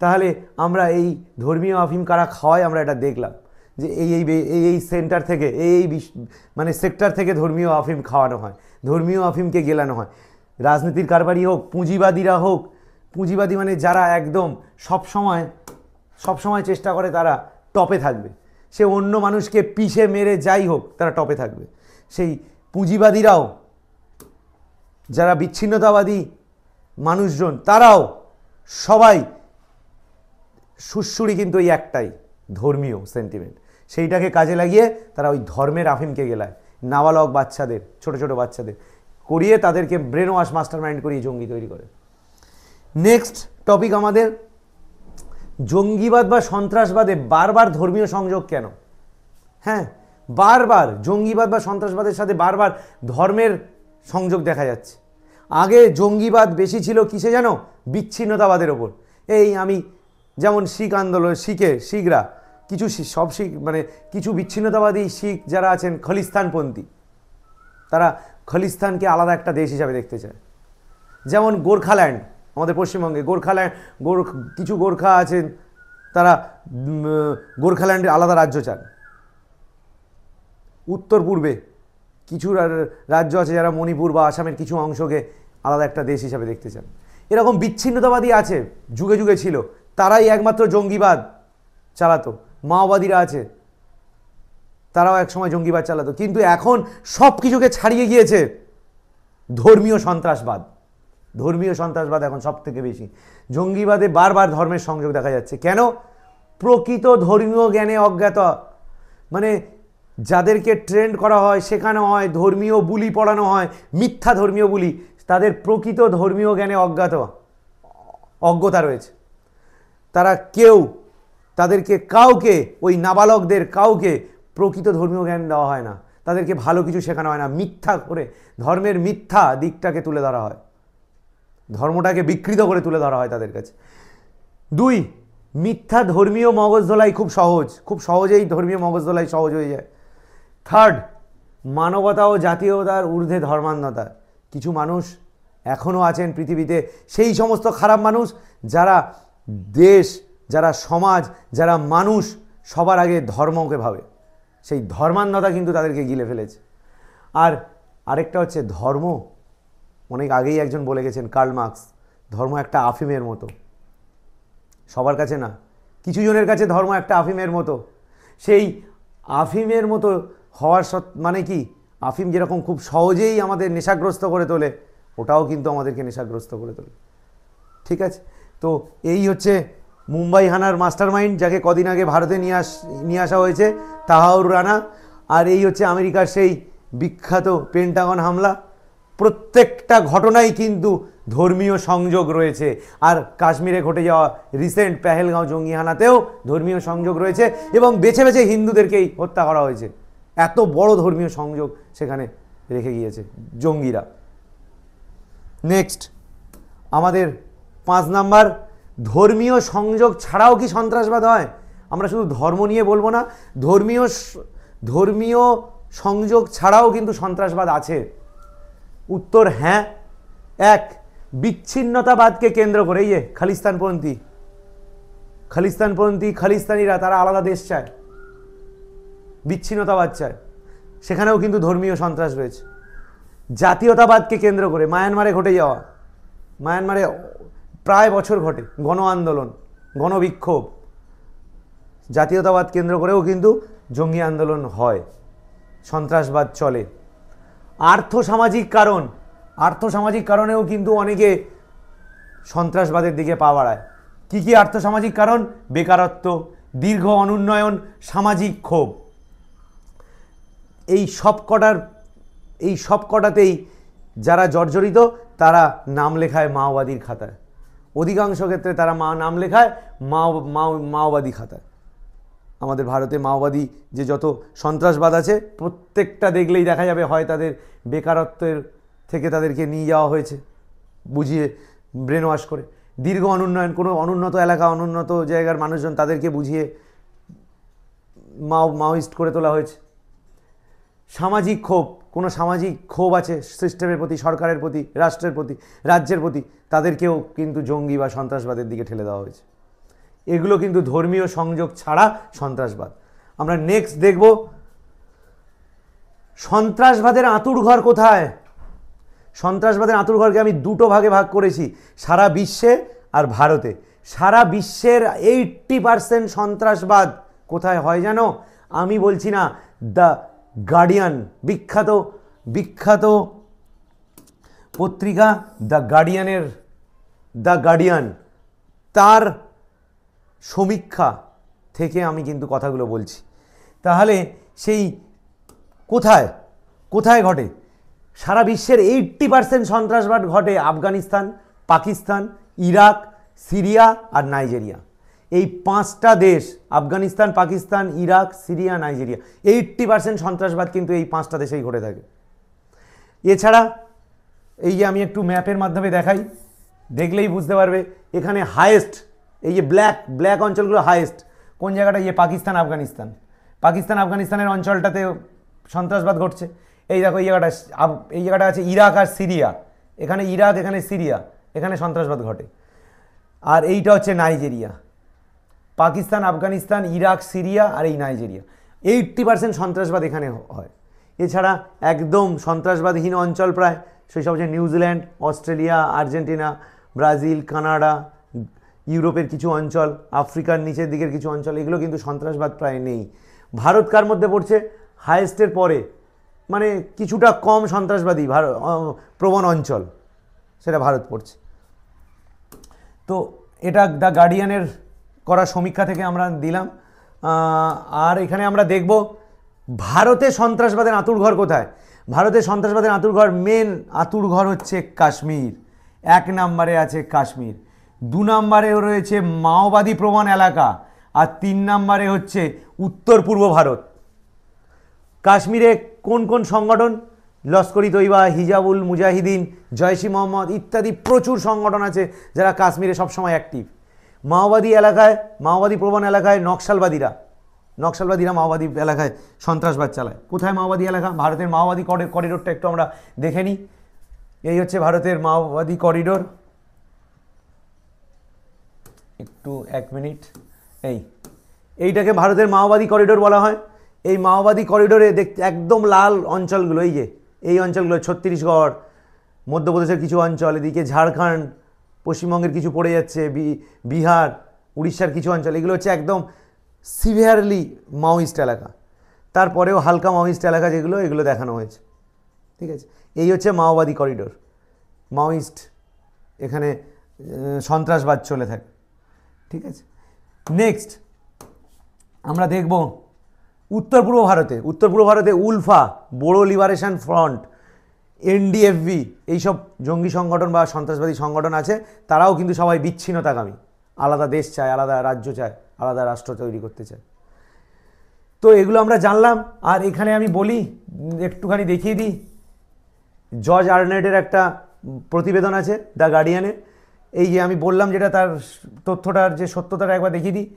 A: তাহলে আমরা এই ধর্মীয় আফিম কারা খাওয়ায় আমরা এটা দেখলাম যে এই সেন্টার থেকে মানে সেক্টর থেকে ধর্মীয় আফিম খাওয়ানো হয়, ধর্মীয় আফিমকে গেলানো হয়। রাজনীতির কারবারি হোক, পুঁজিবাদীরা হোক, পুঁজিবাদী মানে যারা একদম সবসময় চেষ্টা করে তারা টপে থাকবে, সে অন্য মানুষকে পিষে মেরে যাই হোক তারা টপে থাকবে। সেই পুঁজিবাদীরাও, যারা বিচ্ছিন্নতাবাদী মানুষজন, তারাও সবাই সুড়সুড়ি কিন্তু এই একটাই, ধর্মীয় সেন্টিমেন্ট। সেইটাকে কাজে লাগিয়ে তারা ওই ধর্মের আফিমকে গেলায় নাবালক বাচ্চাদের, ছোট ছোট বাচ্চাদের করিয়ে তাদেরকে ব্রেন ওয়াশ মাস্টার মাইন্ড করিয়ে জঙ্গি তৈরি করে। নেক্সট টপিক আমাদের জঙ্গিবাদ বা সন্ত্রাসবাদে বারবার ধর্মীয় সংযোগ কেন? হ্যাঁ, বারবার জঙ্গিবাদ বা সন্ত্রাসবাদের সাথে বারবার ধর্মের সংযোগ দেখা যাচ্ছে। আগে জঙ্গিবাদ বেশি ছিল কিসে জানো? বিচ্ছিন্নতাবাদের ওপর। আমি যেমন শিখ আন্দোলন, শিখরা কিছু মানে কিছু বিচ্ছিন্নতাবাদী শিখ যারা আছেন খলিস্তানপন্থী, তারা খলিস্তানকে আলাদা একটা দেশ হিসাবে দেখতে চায়। যেমন গোর্খাল্যান্ড, আমাদের পশ্চিমবঙ্গে কিছু গোর্খা আছেন, তারা গোর্খাল্যান্ডের আলাদা রাজ্য চান। উত্তর পূর্বে কিছু রাজ্য আছে যারা মণিপুর বা আসামের কিছু অংশকে আলাদা একটা দেশ হিসাবে দেখতে চান। এরকম বিচ্ছিন্নতাবাদী আছে, যুগে যুগে ছিল, তারাই একমাত্র জঙ্গিবাদ চালাতো। মাওবাদীরা আছে, তারাও একসময় জঙ্গিবাদ চালাতো, কিন্তু এখন সব কিছুকে ছাড়িয়ে গিয়েছে ধর্মীয় সন্ত্রাসবাদ এখন সব থেকে বেশি। জঙ্গিবাদে বারবার ধর্মের সংযোগ দেখা যাচ্ছে। কেন? প্রকৃত ধর্মীয় জ্ঞানে অজ্ঞাত, মানে যাদেরকে ট্রেন্ড করা হয়, শেখানো হয়, ধর্মীয় বুলি পড়ানো হয়, মিথ্যা ধর্মীয় বুলি, তাদের প্রকৃত ধর্মীয় জ্ঞানে অজ্ঞতা রয়েছে। তাদেরকে কাউকে, ওই নাবালকদের কাউকে প্রকৃত ধর্মীয় জ্ঞান দেওয়া হয় না, তাদেরকে ভালো কিছু শেখানো হয় না, মিথ্যা করে ধর্মের মিথ্যা দিকটাকে তুলে ধরা হয়, ধর্মটাকে বিকৃত করে তুলে ধরা হয় তাদের কাছে। 2, মিথ্যা ধর্মীয় মগজধোলাই খুব সহজেই ধর্মীয় মগজধোলাই সহজ হয়ে যায়। 3, মানবতা ও জাতীয়তার ঊর্ধ্বে ধর্মান্ধতা। কিছু মানুষ এখনও আছেন পৃথিবীতে, সেই সমস্ত খারাপ মানুষ যারা দেশ, যারা সমাজ, যারা মানুষ সবার আগে ধর্মকে ভাবে, সেই ধর্মান্ধতা কিন্তু তাদেরকে গিলে ফেলেছে। আর আরেকটা হচ্ছে ধর্ম, অনেক আগেই একজন বলে গেছেন, কার্ল মার্কস, ধর্ম একটা আফিমের মতো। সবার কাছে না, কিছু জনের কাছে ধর্ম একটা আফিমের মতো। সেই আফিমের মতো হওয়ার মানে কি, আফিম যেরকম খুব সহজেই আমাদের নেশাগ্রস্ত করে তোলে, ওটাও কিন্তু আমাদেরকে নেশাগ্রস্ত করে তোলে। ঠিক আছে, তো এই হচ্ছে মুম্বাই হানার মাস্টার মাইন্ড, যাকে কদিন আগে ভারতে নিয়ে আসা হয়েছে, তাহাউর রানা। আর এই হচ্ছে আমেরিকার সেই বিখ্যাত পেন্টাগন হামলা। প্রত্যেকটা ঘটনাই কিন্তু ধর্মীয় সংযোগ রয়েছে। আর কাশ্মীরে ঘটে যাওয়া রিসেন্ট পেহেলগাঁও জঙ্গি হানাতেও ধর্মীয় সংযোগ রয়েছে, এবং বেছে বেছে হিন্দুদেরকেই হত্যা করা হয়েছে। এত বড় ধর্মীয় সংযোগ সেখানে রেখে গিয়েছে জঙ্গিরা। নেক্সট আমাদের 5 নাম্বার, ধর্মীয় সংযোগ ছাড়াও কি সন্ত্রাসবাদ হয়? আমরা শুধু ধর্ম নিয়ে বলবো না, ধর্মীয় সংযোগ ছাড়াও কিন্তু সন্ত্রাসবাদ আছে। উত্তর হ্যাঁ। 1, বিচ্ছিন্নতাবাদকে কেন্দ্র করে, এই যে খালিস্তানিরা, তারা আলাদা দেশ চায়, বিচ্ছিন্নতাবাদ চায়, সেখানেও কিন্তু ধর্মীয় সন্ত্রাস রয়েছে। জাতীয়তাবাদকে কেন্দ্র করে মায়ানমারে প্রায় বছর ঘটে গণ আন্দোলন, গণবিক্ষোভ, জাতীয়তাবাদ কেন্দ্র করেও কিন্তু জঙ্গি আন্দোলন হয়, সন্ত্রাসবাদ চলে। আর্থসামাজিক কারণেও কিন্তু অনেকে সন্ত্রাসবাদের দিকে পা বাড়ায়। কী কী আর্থসামাজিক কারণ? বেকারত্ব, দীর্ঘ অনুন্নয়ন, সামাজিক ক্ষোভ। এই সবকটাতেই যারা জর্জরিত তারা নাম লেখায় মাওবাদীর খাতায়। অধিকাংশ ক্ষেত্রে তারা নাম লেখায় মাওবাদী খাতায়। আমাদের ভারতে মাওবাদী যে যত সন্ত্রাসবাদ আছে, প্রত্যেকটা দেখলেই দেখা যাবে হয় তাদের বেকারত্বের থেকে তাদেরকে নিয়ে যাওয়া হয়েছে বুঝিয়ে, ব্রেন ওয়াশ করে। দীর্ঘ অনুন্নয়ন, কোনো অনুন্নত এলাকা, অনুন্নত জায়গার মানুষজন, তাদেরকে বুঝিয়ে মাওয়িস্ট করে তোলা হয়েছে। সামাজিক ক্ষোভ, কোনো সামাজিক ক্ষোভ আছে সিস্টেমের প্রতি, সরকারের প্রতি, রাষ্ট্রের প্রতি, রাজ্যের প্রতি, তাদেরকেও কিন্তু জঙ্গি বা সন্ত্রাসবাদের দিকে ঠেলে দেওয়া হয়েছে। এগুলো কিন্তু ধর্মীয় সংযোগ ছাড়া সন্ত্রাসবাদ। আমরা নেক্সট দেখব সন্ত্রাসবাদের আঁতুড়ঘর কোথায়। সন্ত্রাসবাদের আঁতুড়ঘরকে আমি দুটো ভাগে ভাগ করেছি, সারা বিশ্বে আর ভারতে। সারা বিশ্বের 80% সন্ত্রাসবাদ কোথায় হয় জানো? আমি বলছি না, দ্য গার্ডিয়ান, বিখ্যাত বিখ্যাত পত্রিকা দ্য গার্ডিয়ান, তার সমীক্ষা থেকে আমি কিন্তু কথাগুলো বলছি। তাহলে সেই কোথায় কোথায় ঘটে? সারা বিশ্বের 80% সন্ত্রাসবাদ ঘটে আফগানিস্তান, পাকিস্তান, ইরাক, সিরিয়া আর নাইজেরিয়া। এই 5টা দেশ, Afghanistan, Pakistan, Iraq, Syria, Nigeria, 80% সন্ত্রাসবাদ কিন্তু এই 5টা দেশেই ঘটে থাকে। এছাড়া এই যে আমি একটু ম্যাপের মাধ্যমে দেখাই, দেখলেই বুঝতে পারবে এখানে হায়েস্ট, এই যে ব্ল্যাক অঞ্চলগুলো হায়েস্ট কোন জায়গাটা? এই পাকিস্তান আফগানিস্তানের অঞ্চলটাতে সন্ত্রাসবাদ ঘটছে। এই দেখো এই জায়গাটা আছে ইরাক আর সিরিয়া, এখানে ইরাক, এখানে সিরিয়া, এখানে সন্ত্রাসবাদ ঘটে। আর এইটা হচ্ছে Nigeria. Pakistan, Afghanistan, Iraq, Syria আর এই নাইজেরিয়া, 80% সন্ত্রাসবাদ এখানে হয়। এছাড়া একদম সন্ত্রাসবাদহীন অঞ্চল প্রায় সেসব হচ্ছে New Zealand, Australia, Argentina, Brazil, Canada, ইউরোপের কিছু অঞ্চল, আফ্রিকার নিচের দিকের কিছু অঞ্চল, এগুলো কিন্তু সন্ত্রাসবাদ প্রায় নেই। ভারত কার মধ্যে পড়ছে? হায়েস্টের পরে, মানে কিছুটা কম সন্ত্রাসবাদী প্রবণ অঞ্চল, সেটা ভারত পড়ছে। তো এটা দ্য গার্ডিয়ানের করা সমীক্ষা থেকে আমরা দিলাম। আর এখানে আমরা দেখব ভারতে সন্ত্রাসবাদের আঁতুড়ঘর কোথায়। ভারতের সন্ত্রাসবাদের আঁতুড়ঘর, মেন আঁতুড়ঘর হচ্ছে কাশ্মীর। 1 নম্বরে আছে কাশ্মীর, 2 নম্বরে রয়েছে মাওবাদী প্রবণ এলাকা, আর 3 নম্বরে হচ্ছে উত্তর পূর্ব ভারত। কাশ্মীরে কোন কোন সংগঠন? লস্কর-ই তৈবা, হিজাবুল মুজাহিদিন, জয়শ-ই মোহাম্মদ ইত্যাদি প্রচুর সংগঠন আছে যারা কাশ্মীরে সবসময় অ্যাক্টিভ। মাওবাদী এলাকায়, মাওবাদী প্রবণ এলাকায় নকশালবাদীরা মাওবাদী এলাকায় সন্ত্রাসবাদ চালায়। কোথায় মাওবাদী এলাকা? ভারতের মাওবাদী করিডোরটা একটু আমরা দেখে নিই। এই হচ্ছে ভারতের মাওবাদী করিডোর, একটু 1 মিনিট। এইটাকে ভারতের মাওবাদী করিডোর বলা হয়। এই মাওবাদী করিডোরে একদম লাল অঞ্চলগুলো, এই অঞ্চলগুলো ছত্তিশগড়, মধ্যপ্রদেশের কিছু অঞ্চল, এদিকে ঝাড়খণ্ড, পশ্চিমবঙ্গের কিছু পড়ে যাচ্ছে, বিহার, উড়িষ্যার কিছু অঞ্চল, এগুলো হচ্ছে একদম সিভিয়ারলি মাওয়িস্ট এলাকা। তারপরেও হালকা মাওয়িস্ট এলাকা যেগুলো, এগুলো দেখানো হয়েছে। ঠিক আছে, এই হচ্ছে মাওবাদী করিডোর, মাওয়িস্ট এখানে সন্ত্রাসবাদ চলে থাকে। ঠিক আছে, নেক্সট আমরা দেখব উত্তর পূর্ব ভারতে উলফা, বোড়ো লিবারেশন ফ্রন্ট, এনডিএফবি, এইসব জঙ্গি সংগঠন বা সন্ত্রাসবাদী সংগঠন আছে। তারাও কিন্তু সবাই বিচ্ছিন্নতাকামী, আলাদা দেশ চায়, আলাদা রাজ্য চায়, আলাদা রাষ্ট্র তৈরি করতে চায়। তো এগুলো আমরা জানলাম। আর এখানে আমি বলি, একটুখানি দেখিয়ে দিই, জর্জ আর্নেটের একটা প্রতিবেদন আছে দ্য গার্ডিয়ানে। এই যে আমি বললাম যেটা, তার তথ্যটার যে সত্যতাটা একবার দেখিয়ে দিই।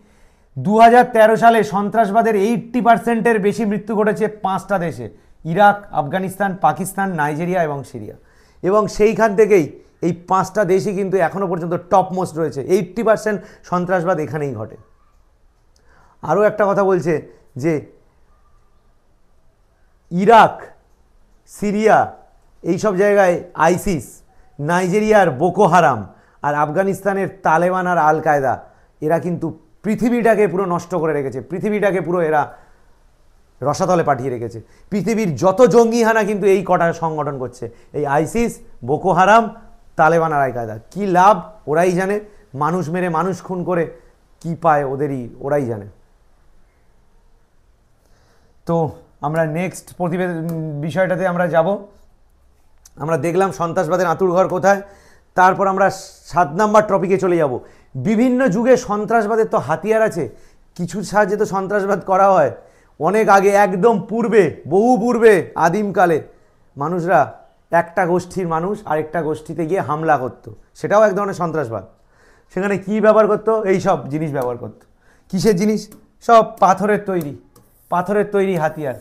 A: 2013 সালে সন্ত্রাসবাদের 80%-এর বেশি মৃত্যু ঘটেছে 5টা দেশে, ইরাক, আফগানিস্তান, পাকিস্তান, নাইজেরিয়া এবং সিরিয়া। এবং সেইখান থেকেই এই 5টা দেশই কিন্তু এখনও পর্যন্ত টপ মোস্ট রয়েছে। 80% সন্ত্রাসবাদ এখানেই ঘটে। আরও একটা কথা বলছে যে ইরাক, সিরিয়া, এইসব জায়গায় আইসিস, নাইজেরিয়ার বোকো হারাম আর আফগানিস্তানের তালেবান আর আল কায়দা, এরা কিন্তু পৃথিবীটাকে পুরো নষ্ট করে রেখেছে, পৃথিবীটাকে পুরো এরা রসাতলে পাঠিয়ে রেখেছে। পৃথিবীর যত জঙ্গি হানা কিন্তু এই কটা সংগঠন করছে, এই আইসিস, বোকো হারাম, তালেবান আর আল কায়দা। কী লাভ ওরাই জানে, মানুষ মেরে মানুষ খুন করে কি পায় ওরাই জানে। তো আমরা নেক্সট বিষয়টাতে আমরা যাব। আমরা দেখলাম সন্ত্রাসবাদের আঁতুড়ঘর কোথায়। তারপর আমরা 7 নম্বর টপিকে চলে যাব। বিভিন্ন যুগে সন্ত্রাসবাদের তো হাতিয়ার আছে, কিছুর সাহায্যে তো সন্ত্রাসবাদ করা হয়। অনেক আগে, একদম পূর্বে, বহু পূর্বে, আদিমকালে মানুষরা একটা গোষ্ঠীর মানুষ আরেকটা গোষ্ঠীতে গিয়ে হামলা করত, সেটাও এক ধরনের সন্ত্রাসবাদ। সেখানে কি ব্যবহার করতো? এই সব জিনিস ব্যবহার করতো। কিসের জিনিস? সব পাথরের তৈরি হাতিয়ার।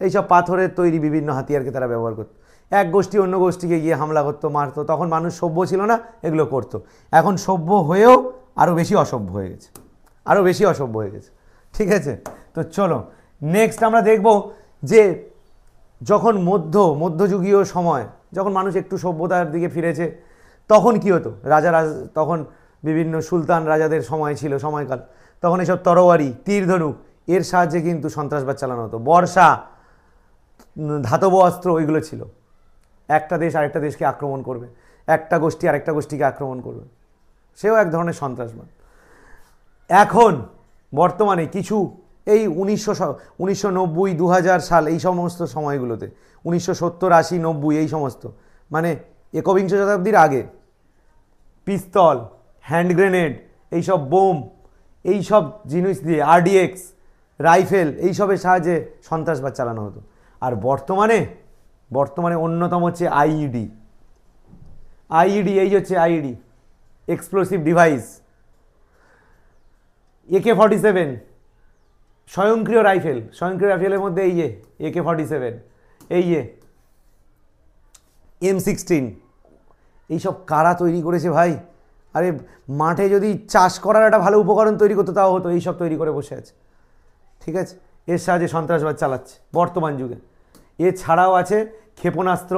A: এই সব পাথরের তৈরি বিভিন্ন হাতিয়ারকে তারা ব্যবহার করতো। এক গোষ্ঠী অন্য গোষ্ঠীকে গিয়ে হামলা করতো, মারতো। তখন মানুষ সভ্য ছিল না, এগুলো করতো। এখন সভ্য হয়েও আরও বেশি অসভ্য হয়ে গেছে, ঠিক আছে? তো চলো নেক্সট আমরা দেখব যে যখন মধ্যযুগীয় সময়, যখন মানুষ একটু সভ্যতার দিকে ফিরেছে, তখন কি হতো? তখন বিভিন্ন সুলতান রাজাদের সময় ছিল, সময়কাল। তখন এসব তরোয়ারি, তীর ধনুক এর সাহায্যে কিন্তু সন্ত্রাসবাদ চালানো হতো। বর্ষা, ধাতব অস্ত্র ওইগুলো ছিল। একটা দেশ আরেকটা দেশকে আক্রমণ করবে, একটা গোষ্ঠী আরেকটা গোষ্ঠীকে আক্রমণ করবে, সেও এক ধরনের সন্ত্রাসবাদ। এখন বর্তমানে কিছু এই 1990, 2000 সাল এই সমস্ত সময়গুলোতে, 1970, 80, 90 এই সমস্ত, মানে একবিংশ শতাব্দীর আগে পিস্তল, হ্যান্ড গ্রেনেড, এইসব বোম, এইসব জিনিস দিয়ে RDX, রাইফেল এইসবের সাহায্যে সন্ত্রাসবাদ চালানো হতো। আর বর্তমানে অন্যতম হচ্ছে আইইডি। এই হচ্ছে আইইডি, এক্সপ্লোসিভ ডিভাইস। AK-47 স্বয়ংক্রিয় রাইফেলের মধ্যে এই যে AK-47, এই যে M16, এইসব কারা তৈরি করেছে ভাই? আরে মাঠে যদি চাষ করার একটা ভালো উপকরণ তৈরি করতো তাও হতো, এইসব তৈরি করে বসে আছে, ঠিক আছে? এর সাহায্যে সন্ত্রাসবাদ চালাচ্ছে বর্তমান যুগে। এছাড়াও আছে ক্ষেপণাস্ত্র,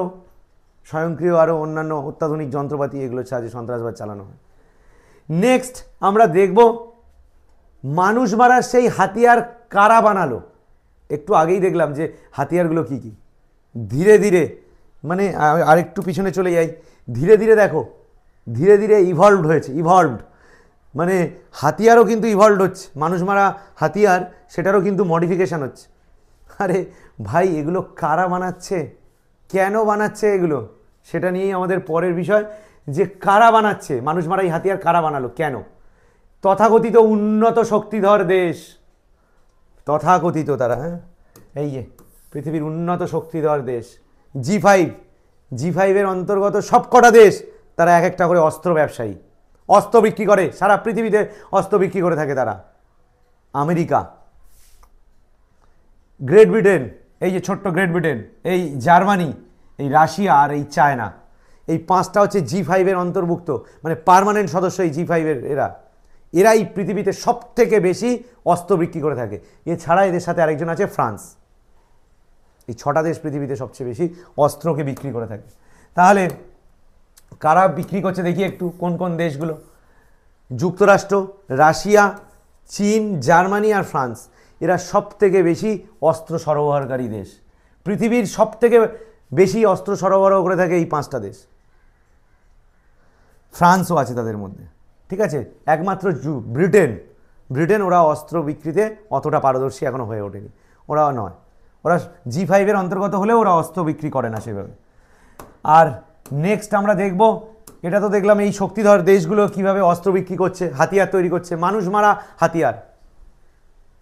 A: স্বয়ংক্রিয় আরও অন্যান্য অত্যাধুনিক যন্ত্রপাতি, এগুলোর সাহায্যে সন্ত্রাসবাদ চালানো হয়। নেক্সট আমরা দেখব মানুষ মারার সেই হাতিয়ার কারা বানালো। একটু আগেই দেখলাম যে হাতিয়ারগুলো কি কি। ধীরে ধীরে, মানে আরেকটু পিছনে চলে যাই, ধীরে ধীরে ইভলভড, মানে হাতিয়ারও কিন্তু ইভলভ হচ্ছে। মানুষ মারা হাতিয়ার, সেটারও কিন্তু মডিফিকেশান হচ্ছে। আরে ভাই, এগুলো কারা বানাচ্ছে, কেন বানাচ্ছে এগুলো, সেটা নিয়েই আমাদের পরের বিষয়, যে কারা বানাচ্ছে মানুষ মারা এই হাতিয়ার, কারা বানালো, কেন? তথাকথিত উন্নত শক্তিধর দেশ, তথাকথিত তারা, হ্যাঁ, এই যে পৃথিবীর উন্নত শক্তিধর দেশ G5 এর অন্তর্গত সবকটা দেশ, তারা এক একটা করে অস্ত্র ব্যবসায়ী, অস্ত্র বিক্রি করে, সারা পৃথিবীতে অস্ত্র বিক্রি করে থাকে তারা। আমেরিকা, গ্রেট ব্রিটেন, এই যে ছোট্ট গ্রেট ব্রিটেন, এই জার্মানি, এই রাশিয়া আর এই চায়না, এই পাঁচটা হচ্ছে G5 এর অন্তর্ভুক্ত, মানে পার্মানেন্ট সদস্য এই G5 এর। এরাই পৃথিবীতে সব থেকে বেশি অস্ত্র বিক্রি করে থাকে। এছাড়া এদের সাথে আরেকজন আছে ফ্রান্স। এই 6টা দেশ পৃথিবীতে সবচেয়ে বেশি অস্ত্রকে বিক্রি করে থাকে। তাহলে কারা বিক্রি করছে দেখি একটু, কোন কোন দেশগুলো? যুক্তরাষ্ট্র, রাশিয়া, চীন, জার্মানি আর ফ্রান্স, এরা সব থেকে বেশি অস্ত্র সরবরাহকারী দেশ। পৃথিবীর সব থেকে বেশি অস্ত্র সরবরাহ করে থাকে এই 5টা দেশ। ফ্রান্সও আছে তাদের মধ্যে, ঠিক আছে? একমাত্র ব্রিটেন, ওরা অস্ত্র বিক্রিতে অতটা পারদর্শী এখনো হয়ে ওঠেনি, ওরা নয়। ওরা G5 এর অন্তর্গত হলেও ওরা অস্ত্র বিক্রি করে না সেভাবে। আর নেক্সট আমরা দেখব, এটা তো দেখলাম এই শক্তিধর দেশগুলো কিভাবে অস্ত্র বিক্রি করছে, হাতিয়ার তৈরি করছে, মানুষ মারা হাতিয়ার।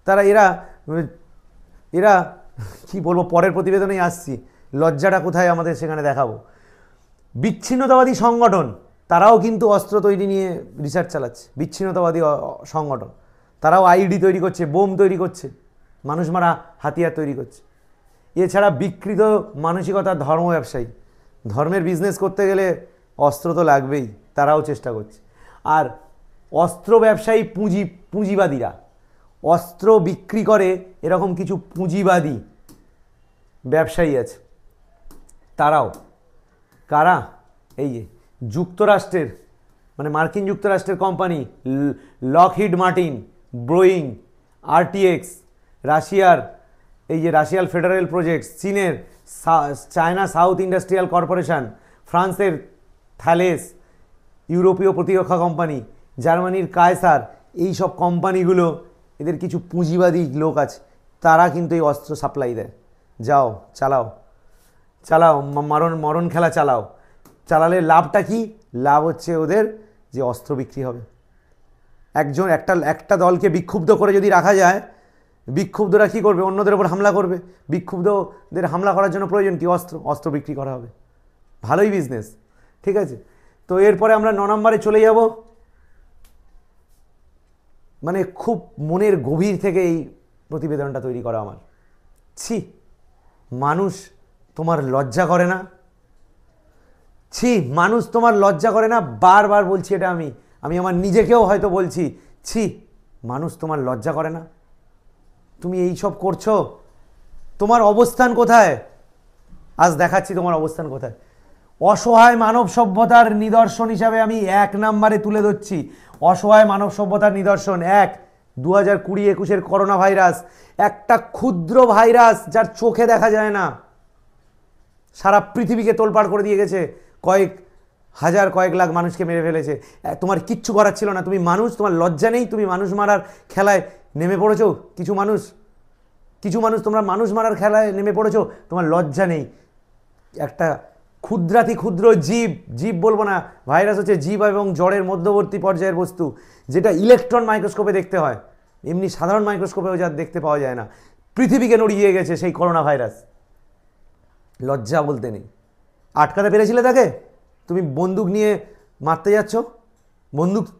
A: তারা এরা কি বলবো, পরের প্রতিবেদনেই আসছি, লজ্জাটা কোথায় আমাদের সেখানে দেখাবো। বিচ্ছিন্নতাবাদী সংগঠন, তারাও কিন্তু অস্ত্র তৈরি নিয়ে রিসার্চ চালাচ্ছে। বিচ্ছিন্নতাবাদী সংগঠন, তারাও আইডি তৈরি করছে, বোম তৈরি করছে, মানুষ মারা হাতিয়ার তৈরি করছে। এছাড়া বিকৃত মানসিকতার ধর্ম ব্যবসায়ী, ধর্মের বিজনেস করতে গেলে অস্ত্র তো লাগবেই, তারাও চেষ্টা করছে। আর অস্ত্র ব্যবসায়ী পুঁজিবাদীরা, অস্ত্র বিক্রি করে এরকম কিছু পুঁজিবাদী ব্যবসায়ী আছে, তারাও। কারা? এই যে যুক্তরাষ্ট্রের, মানে মার্কিন যুক্তরাষ্ট্রের company Lockheed Martin, Boeing, RTX, রাশিয়ার এই যে রাশিয়াল ফেডারেল প্রজেক্টস, চীনের চায়না সাউথ ইন্ডাস্ট্রিয়াল কর্পোরেশন, ফ্রান্সের থ্যালেস, ইউরোপীয় প্রতিরক্ষা কোম্পানি, জার্মানির কায়সার, এই সব কোম্পানিগুলো, এদের কিছু পুঁজিবাদী লোক আছে, তারা কিন্তু এই অস্ত্র সাপ্লাই দেয়। যাও চালাও, মরণ খেলা চালালে লাভটা কি? লাভ হচ্ছে ওদের যে অস্ত্র বিক্রি হবে। একটা দলকে বিক্ষুব্ধ করে যদি রাখা যায়, বিক্ষুব্ধরা কী করবে? অন্যদের ওপর হামলা করবে। বিক্ষুব্ধদের হামলা করার জন্য প্রয়োজন কি? অস্ত্র বিক্রি করা হবে। ভালোই বিজনেস, ঠিক আছে? তো এরপরে আমরা 9 নম্বরে চলে যাব। মানে খুব মনের গভীর থেকে এই প্রতিবেদনটা তৈরি করা আমার। ছি, মানুষ তোমার লজ্জা করে না? ছি, মানুষ তোমার লজ্জা করে না? বারবার বলছি এটা, আমি আমার নিজেকেও হয়তো বলছি, ছি, মানুষ তোমার লজ্জা করে না? তুমি এই সব করছো, তোমার অবস্থান কোথায়? আজ দেখাচ্ছি তোমার অবস্থান কোথায়। অসহায় মানব সভ্যতার নিদর্শন হিসাবে আমি 1 নম্বরে তুলে ধরছি। অসহায় মানব সভ্যতার নিদর্শন 1, 2020-21 করোনা ভাইরাস। একটা ক্ষুদ্র ভাইরাস যার চোখে দেখা যায় না, সারা পৃথিবীকে তোলপাড় করে দিয়ে গেছে, কয়েক হাজার কয়েক লাখ মানুষকে মেরে ফেলেছে। তোমার কিচ্ছু করার ছিল না, তুমি মানুষ, তোমার লজ্জা নেই? তুমি মানুষ মারার খেলায় নেমে পড়েছো। কিছু মানুষ তোমরা মানুষ মারার খেলায় নেমে পড়েছো, তোমার লজ্জা নেই? একটা ক্ষুদ্রাতি ক্ষুদ্র জীব বলবো না, ভাইরাস হচ্ছে জীব এবং জড়ের মধ্যবর্তী পর্যায়ের বস্তু, যেটা ইলেকট্রন মাইক্রোস্কোপে দেখতে হয়, এমনি সাধারণ মাইক্রোস্কোপেও যা দেখতে পাওয়া যায় না। পৃথিবীকে নড়িয়ে গেছে সেই করোনা ভাইরাস। লজ্জা বলতে নেই। আটকাতে পেরেছিলে তাকে? তুমি বন্দুক নিয়ে মারতে যাচ্ছ,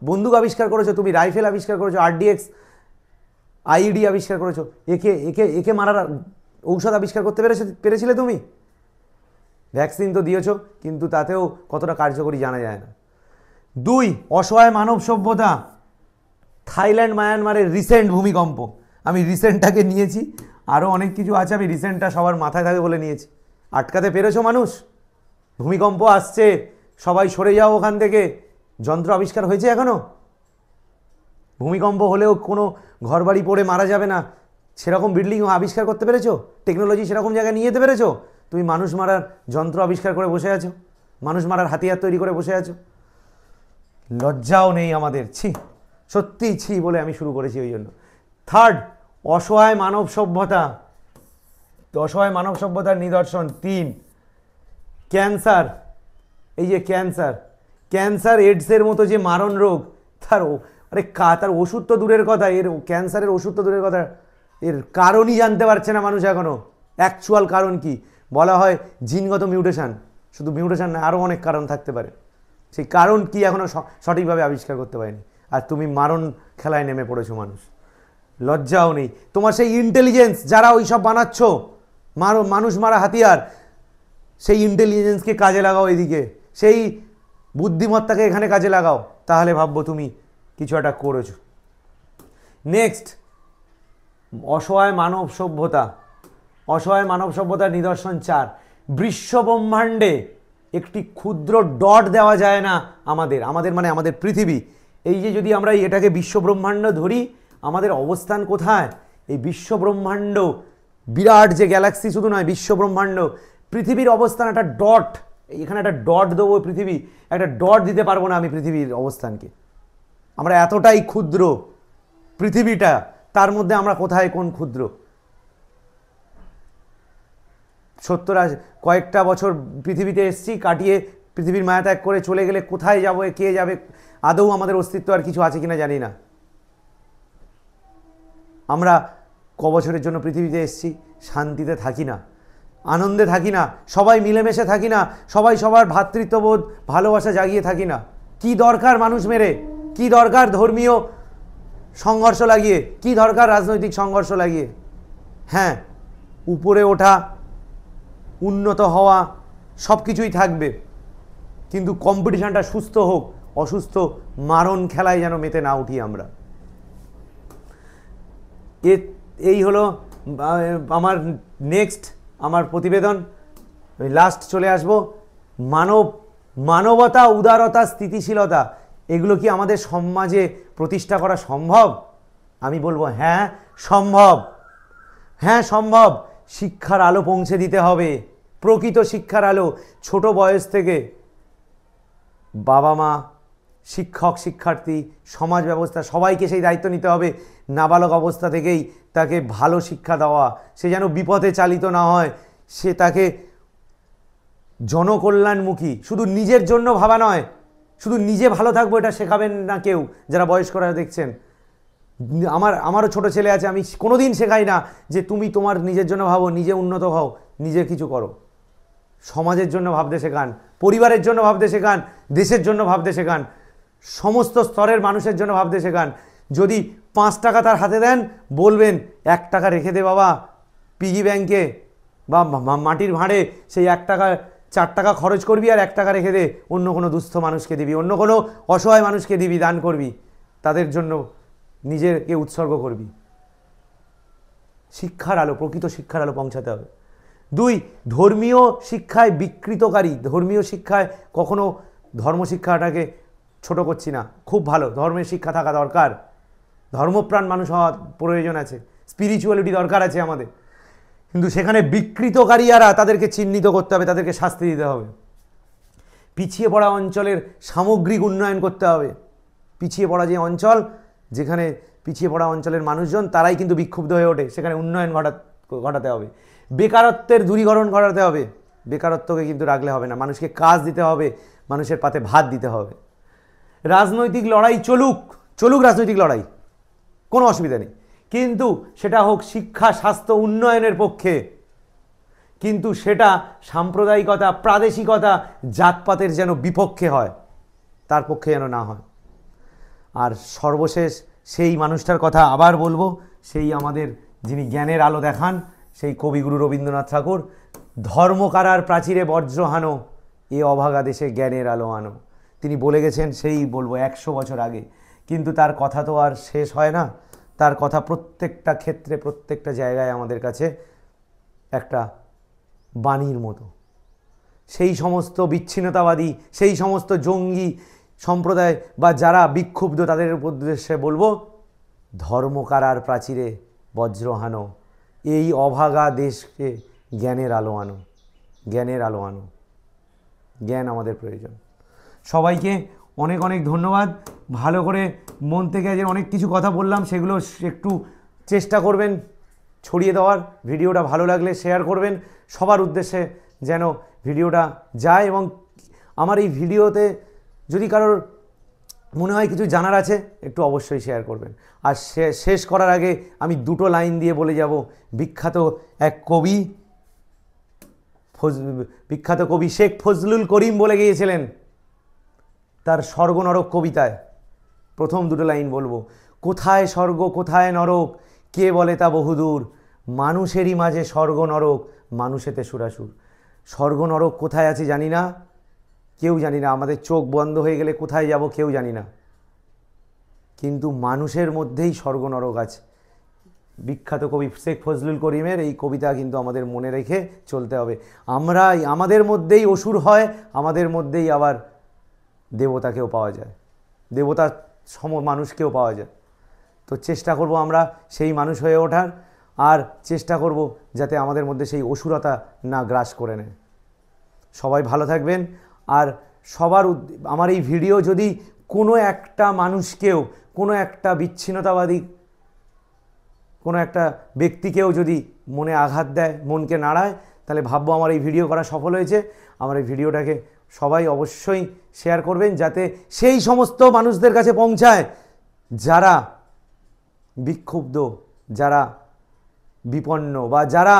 A: বন্দুক আবিষ্কার করেছো, তুমি রাইফেল আবিষ্কার করেছো, RDX IED আবিষ্কার করেছো, একে মারার ঔষধ আবিষ্কার করতে পেরেছিলে তুমি? ভ্যাকসিন তো দিয়েছো, কিন্তু তাতেও কতটা কার্যকরী জানা যায় না। 2, অসহায় মানব সভ্যতা। থাইল্যান্ড মায়ানমারের রিসেন্ট ভূমিকম্প। আমি রিসেন্টটাকে নিয়েছি, আরও অনেক কিছু আছে, আমি রিসেন্টটা সবার মাথায় থাকে বলে নিয়েছি। আটকাতে পেরেছো মানুষ? ভূমিকম্প আসছে, সবাই সরে যাও ওখান থেকে। যন্ত্র আবিষ্কার হয়েছে এখনো? ভূমিকম্প হলেও কোনো ঘরবাড়ি পড়ে মারা যাবে না সেরকম বিল্ডিং আবিষ্কার করতে পেরেছো? টেকনোলজি সেরকম জায়গায় নিয়ে যেতে পেরেছো? তুমি মানুষ মারার যন্ত্র আবিষ্কার করে বসে আছো, মানুষ মারার হাতিয়ার তৈরি করে বসে আছো। লজ্জাও নেই আমাদের। ছি, সত্যি ছি বলে আমি শুরু করেছি ওই জন্য। 3, অসহায় মানব সভ্যতা। অসহায় মানব সভ্যতার নিদর্শন 3, ক্যান্সার। এই যে ক্যান্সার এডসের মতো যে মারণ রোগ, তার ওষুধ তো দূরের কথা, ক্যান্সারের ওষুধ তো দূরের কথা, এর কারণই জানতে পারছে না মানুষ এখনো। অ্যাকচুয়াল কারণ কি? বলা হয় জিনগত মিউটেশন, শুধু মিউটেশন না, আরও অনেক কারণ থাকতে পারে। সেই কারণ কি এখনো সঠিকভাবে আবিষ্কার করতে পারেনি, আর তুমি মারণ খেলায় নেমে পড়েছো মানুষ। লজ্জাও নেই তোমার? সেই ইন্টেলিজেন্স যারা ওই সব বানাচ্ছ, মানুষ মারা হাতিয়ার, সেই ইন্টেলিজেন্সকে কাজে লাগাও এদিকে, সেই বুদ্ধিমত্তাকে এখানে কাজে লাগাও, তাহলে ভাববো তুমি কিছু একটা করেছো। নেক্সট, অসহায় মানব সভ্যতা। অসহায় মানব সভ্যতার নিদর্শন 4, বিশ্ব ব্রহ্মাণ্ডে একটি ক্ষুদ্র ডট দেওয়া যায় না আমাদের মানে আমাদের পৃথিবী। এই যে যদি আমরা এটাকে বিশ্ব ব্রহ্মাণ্ড ধরি, আমাদের অবস্থান কোথায়? এই বিশ্ব ব্রহ্মাণ্ড, বিরাট যে গ্যালাক্সি শুধু নয়, বিশ্ব ব্রহ্মাণ্ড, পৃথিবীর অবস্থান একটা ডট। এখানে একটা ডট দেবো, পৃথিবী একটা ডট দিতে পারবো না আমি পৃথিবীর অবস্থানকে। আমরা এতটাই ক্ষুদ্র, পৃথিবীটা, তার মধ্যে আমরা কোথায় কোন ক্ষুদ্র। 70 কয়েকটা বছর পৃথিবীতে এসেছি, কাটিয়ে পৃথিবীর মায়া ত্যাগ করে চলে গেলে কোথায় যাবো, কে যাবে, আদৌ আমাদের অস্তিত্ব আর কিছু আছে কিনা জানি না। আমরা ক বছরের জন্য পৃথিবীতে এসেছি, শান্তিতে থাকি না, আনন্দে থাকি না, সবাই মিলেমিশে থাকি না, সবাই সবার ভ্রাতৃত্ববোধ ভালোবাসা জাগিয়ে থাকি না। কি দরকার মানুষ মেরে? কি দরকার ধর্মীয় সংঘর্ষ লাগিয়ে? কি দরকার রাজনৈতিক সংঘর্ষ লাগিয়ে? হ্যাঁ, উপরে ওঠা, উন্নত হওয়া সব কিছুই থাকবে, কিন্তু কম্পিটিশনটা সুস্থ হোক, অসুস্থ মারণ খেলায় যেন মেতে না উঠি আমরা। এই হলো আমার নেক্সট আমার প্রতিবেদন। লাস্ট চলে আসবো। মানবতা, উদারতা, স্থিতিশীলতা, এগুলো কি আমাদের সমাজে প্রতিষ্ঠা করা সম্ভব? আমি বলবো হ্যাঁ সম্ভব, হ্যাঁ সম্ভব। শিক্ষার আলো পৌঁছে দিতে হবে, প্রকৃত শিক্ষার আলো। ছোট বয়স থেকে বাবা মা, শিক্ষক শিক্ষার্থী, সমাজ ব্যবস্থা সবাইকে সেই দায়িত্ব নিতে হবে। নাবালক অবস্থা থেকেই তাকে ভালো শিক্ষা দেওয়া, সে যেন বিপথে চালিত না হয়, সে তাকে জনকল্যাণমুখী, শুধু নিজের জন্য ভাবা নয়, শুধু নিজে ভালো থাকবো এটা শেখাবেন না কেউ। যারা বয়স্করা দেখছেন, আমারও ছোট ছেলে আছে, আমি কোনোদিন শেখাই না যে তুমি তোমার নিজের জন্য ভাবো, নিজে উন্নত হও, নিজে কিছু করো। সমাজের জন্য ভাবতে শেখান, পরিবারের জন্য ভাবতে শেখান, দেশের জন্য ভাবতে শেখান, সমস্ত স্তরের মানুষের জন্য ভাবতে শেখান। যদি 5 টাকা তার হাতে দেন, বলবেন 1 টাকা রেখে দে বাবা পিগি ব্যাংকে বা মাটির ভাঁড়ে, সেই 1 টাকা 4 টাকা খরচ করবি আর 1 টাকা রেখে দে, অন্য কোনো দুস্থ মানুষকে দিবি, অন্য কোনো অসহায় মানুষকে দিবি, দান করবি, তাদের জন্য নিজেকে উৎসর্গ করবি। শিক্ষার আলো, প্রকৃত শিক্ষার আলো পৌঁছাতে হবে। 2, ধর্মীয় শিক্ষায় বিকৃতকারী, ধর্মীয় শিক্ষায় কখনো ধর্মশিক্ষাটাকে ছোট করছি না, খুব ভালো, ধর্মের শিক্ষা থাকা দরকার, ধর্মপ্রাণ মানুষ হওয়ার প্রয়োজন আছে, স্পিরিচুয়ালিটি দরকার আছে আমাদের, কিন্তু সেখানে বিকৃতকারীরা তাদেরকে চিহ্নিত করতে হবে, তাদেরকে শাস্তি দিতে হবে। পিছিয়ে পড়া অঞ্চলের সামগ্রিক উন্নয়ন করতে হবে। পিছিয়ে পড়া যে অঞ্চল, যেখানে পিছিয়ে পড়া অঞ্চলের মানুষজন তারাই কিন্তু বিক্ষুব্ধ হয়ে ওঠে, সেখানে উন্নয়ন ঘটাতে হবে। বেকারত্বের দূরীকরণ ঘটাতে হবে, বেকারত্বকে কিন্তু রাখলে হবে না, মানুষকে কাজ দিতে হবে, মানুষের পাতে ভাত দিতে হবে। রাজনৈতিক লড়াই চলুক, রাজনৈতিক লড়াই, কোনো অসুবিধা নেই, কিন্তু সেটা হোক শিক্ষা স্বাস্থ্য উন্নয়নের পক্ষে, কিন্তু সেটা সাম্প্রদায়িকতা প্রাদেশিকতা জাতপাতের যেন বিপক্ষে হয়, তার পক্ষে যেন না হয়। আর সর্বশেষ সেই মানুষটার কথা আবার বলবো, সেই আমাদের যিনি জ্ঞানের আলো দেখান, সেই কবিগুরু রবীন্দ্রনাথ ঠাকুর, ধর্মকারার প্রাচীরে বজ্র হানো, এ অভাগা দেশে জ্ঞানের আলো আনো। তিনি বলে গেছেন, সেই বলবো 100 বছর আগে, কিন্তু তার কথা তো আর শেষ হয় না, তার কথা প্রত্যেকটা ক্ষেত্রে প্রত্যেকটা জায়গায় আমাদের কাছে একটা বাণীর মতো। সেই সমস্ত বিচ্ছিন্নতাবাদী, সেই সমস্ত জঙ্গি সম্প্রদায় বা যারা বিক্ষুব্ধ, তাদের উদ্দেশ্যে বলবো, ধর্মকারার প্রাচীরে বজ্র হানো, এই অভাগা দেশকে জ্ঞানের আলো আনো, জ্ঞানের আলো আনো। জ্ঞান আমাদের প্রয়োজন। সবাইকে অনেক অনেক ধন্যবাদ। ভালো করে মন থেকে যে অনেক কিছু কথা বললাম, সেগুলো একটু চেষ্টা করবেন ছড়িয়ে দেওয়ার। ভিডিওটা ভালো লাগলে শেয়ার করবেন, সবার উদ্দেশ্যে যেন ভিডিওটা যায়। এবং আমার এই ভিডিওতে যদি কারোর মনে হয় কিছু জানার আছে, একটু অবশ্যই শেয়ার করবেন। আর শেষ করার আগে আমি 2টো লাইন দিয়ে বলে যাব। বিখ্যাত কবি শেখ ফজলুল করিম বলে গিয়েছিলেন তার স্বর্গ নরক কবিতায়, প্রথম 2টো লাইন বলবো। কোথায় স্বর্গ কোথায় নরক, কে বলে তা বহুদূর, মানুষেরই মাঝে স্বর্গ নরক, মানুষেতে সুরাসুর। স্বর্গ নরক কোথায় আছে জানি না, কেউ জানি না, আমাদের চোখ বন্ধ হয়ে গেলে কোথায় যাব কেউ জানি না, কিন্তু মানুষের মধ্যেই স্বর্গ নরক আছে। বিখ্যাত কবি শেখ ফজলুল করিমের এই কবিতা কিন্তু আমাদের মনে রেখে চলতে হবে। আমাদের মধ্যেই অসুর হয়, আমাদের মধ্যেই আবার দেবতাকেও পাওয়া যায়, দেবতা সম মানুষকেও পাওয়া যায়। তো চেষ্টা করব আমরা সেই মানুষ হয়ে ওঠার, আর চেষ্টা করব যাতে আমাদের মধ্যে সেই অসুরতা না গ্রাস করে নেয়। সবাই ভালো থাকবেন। আর আমার এই ভিডিও যদি কোনো একটা মানুষকেও, কোনো একটা বিচ্ছিন্নতাবাদী কোনো একটা ব্যক্তিকেও যদি মনে আঘাত দেয়, মনকে নাড়ায়, তাহলে ভাববো আমার এই ভিডিও করা সফল হয়েছে। আমার এই ভিডিওটাকে সবাই অবশ্যই শেয়ার করবেন, যাতে সেই সমস্ত মানুষদের কাছে পৌঁছায় যারা বিক্ষুব্ধ, যারা বিপন্ন, বা যারা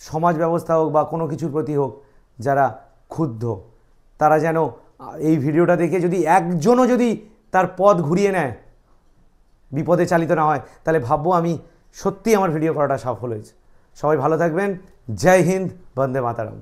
A: সমাজ ব্যবস্থা হোক বা কোনো কিছুর প্রতি হোক যারা ক্ষুব্ধ, তারা যেন এই ভিডিওটা দেখে যদি একজনও যদি তার পথ ঘুরিয়ে নেয়, বিপদে চালিত না হয়, তাহলে ভাববো আমি সত্যিই আমার ভিডিও করাটা সফল হয়েছে। সবাই ভালো থাকবেন। জয় হিন্দ, বন্দে মাতারাম।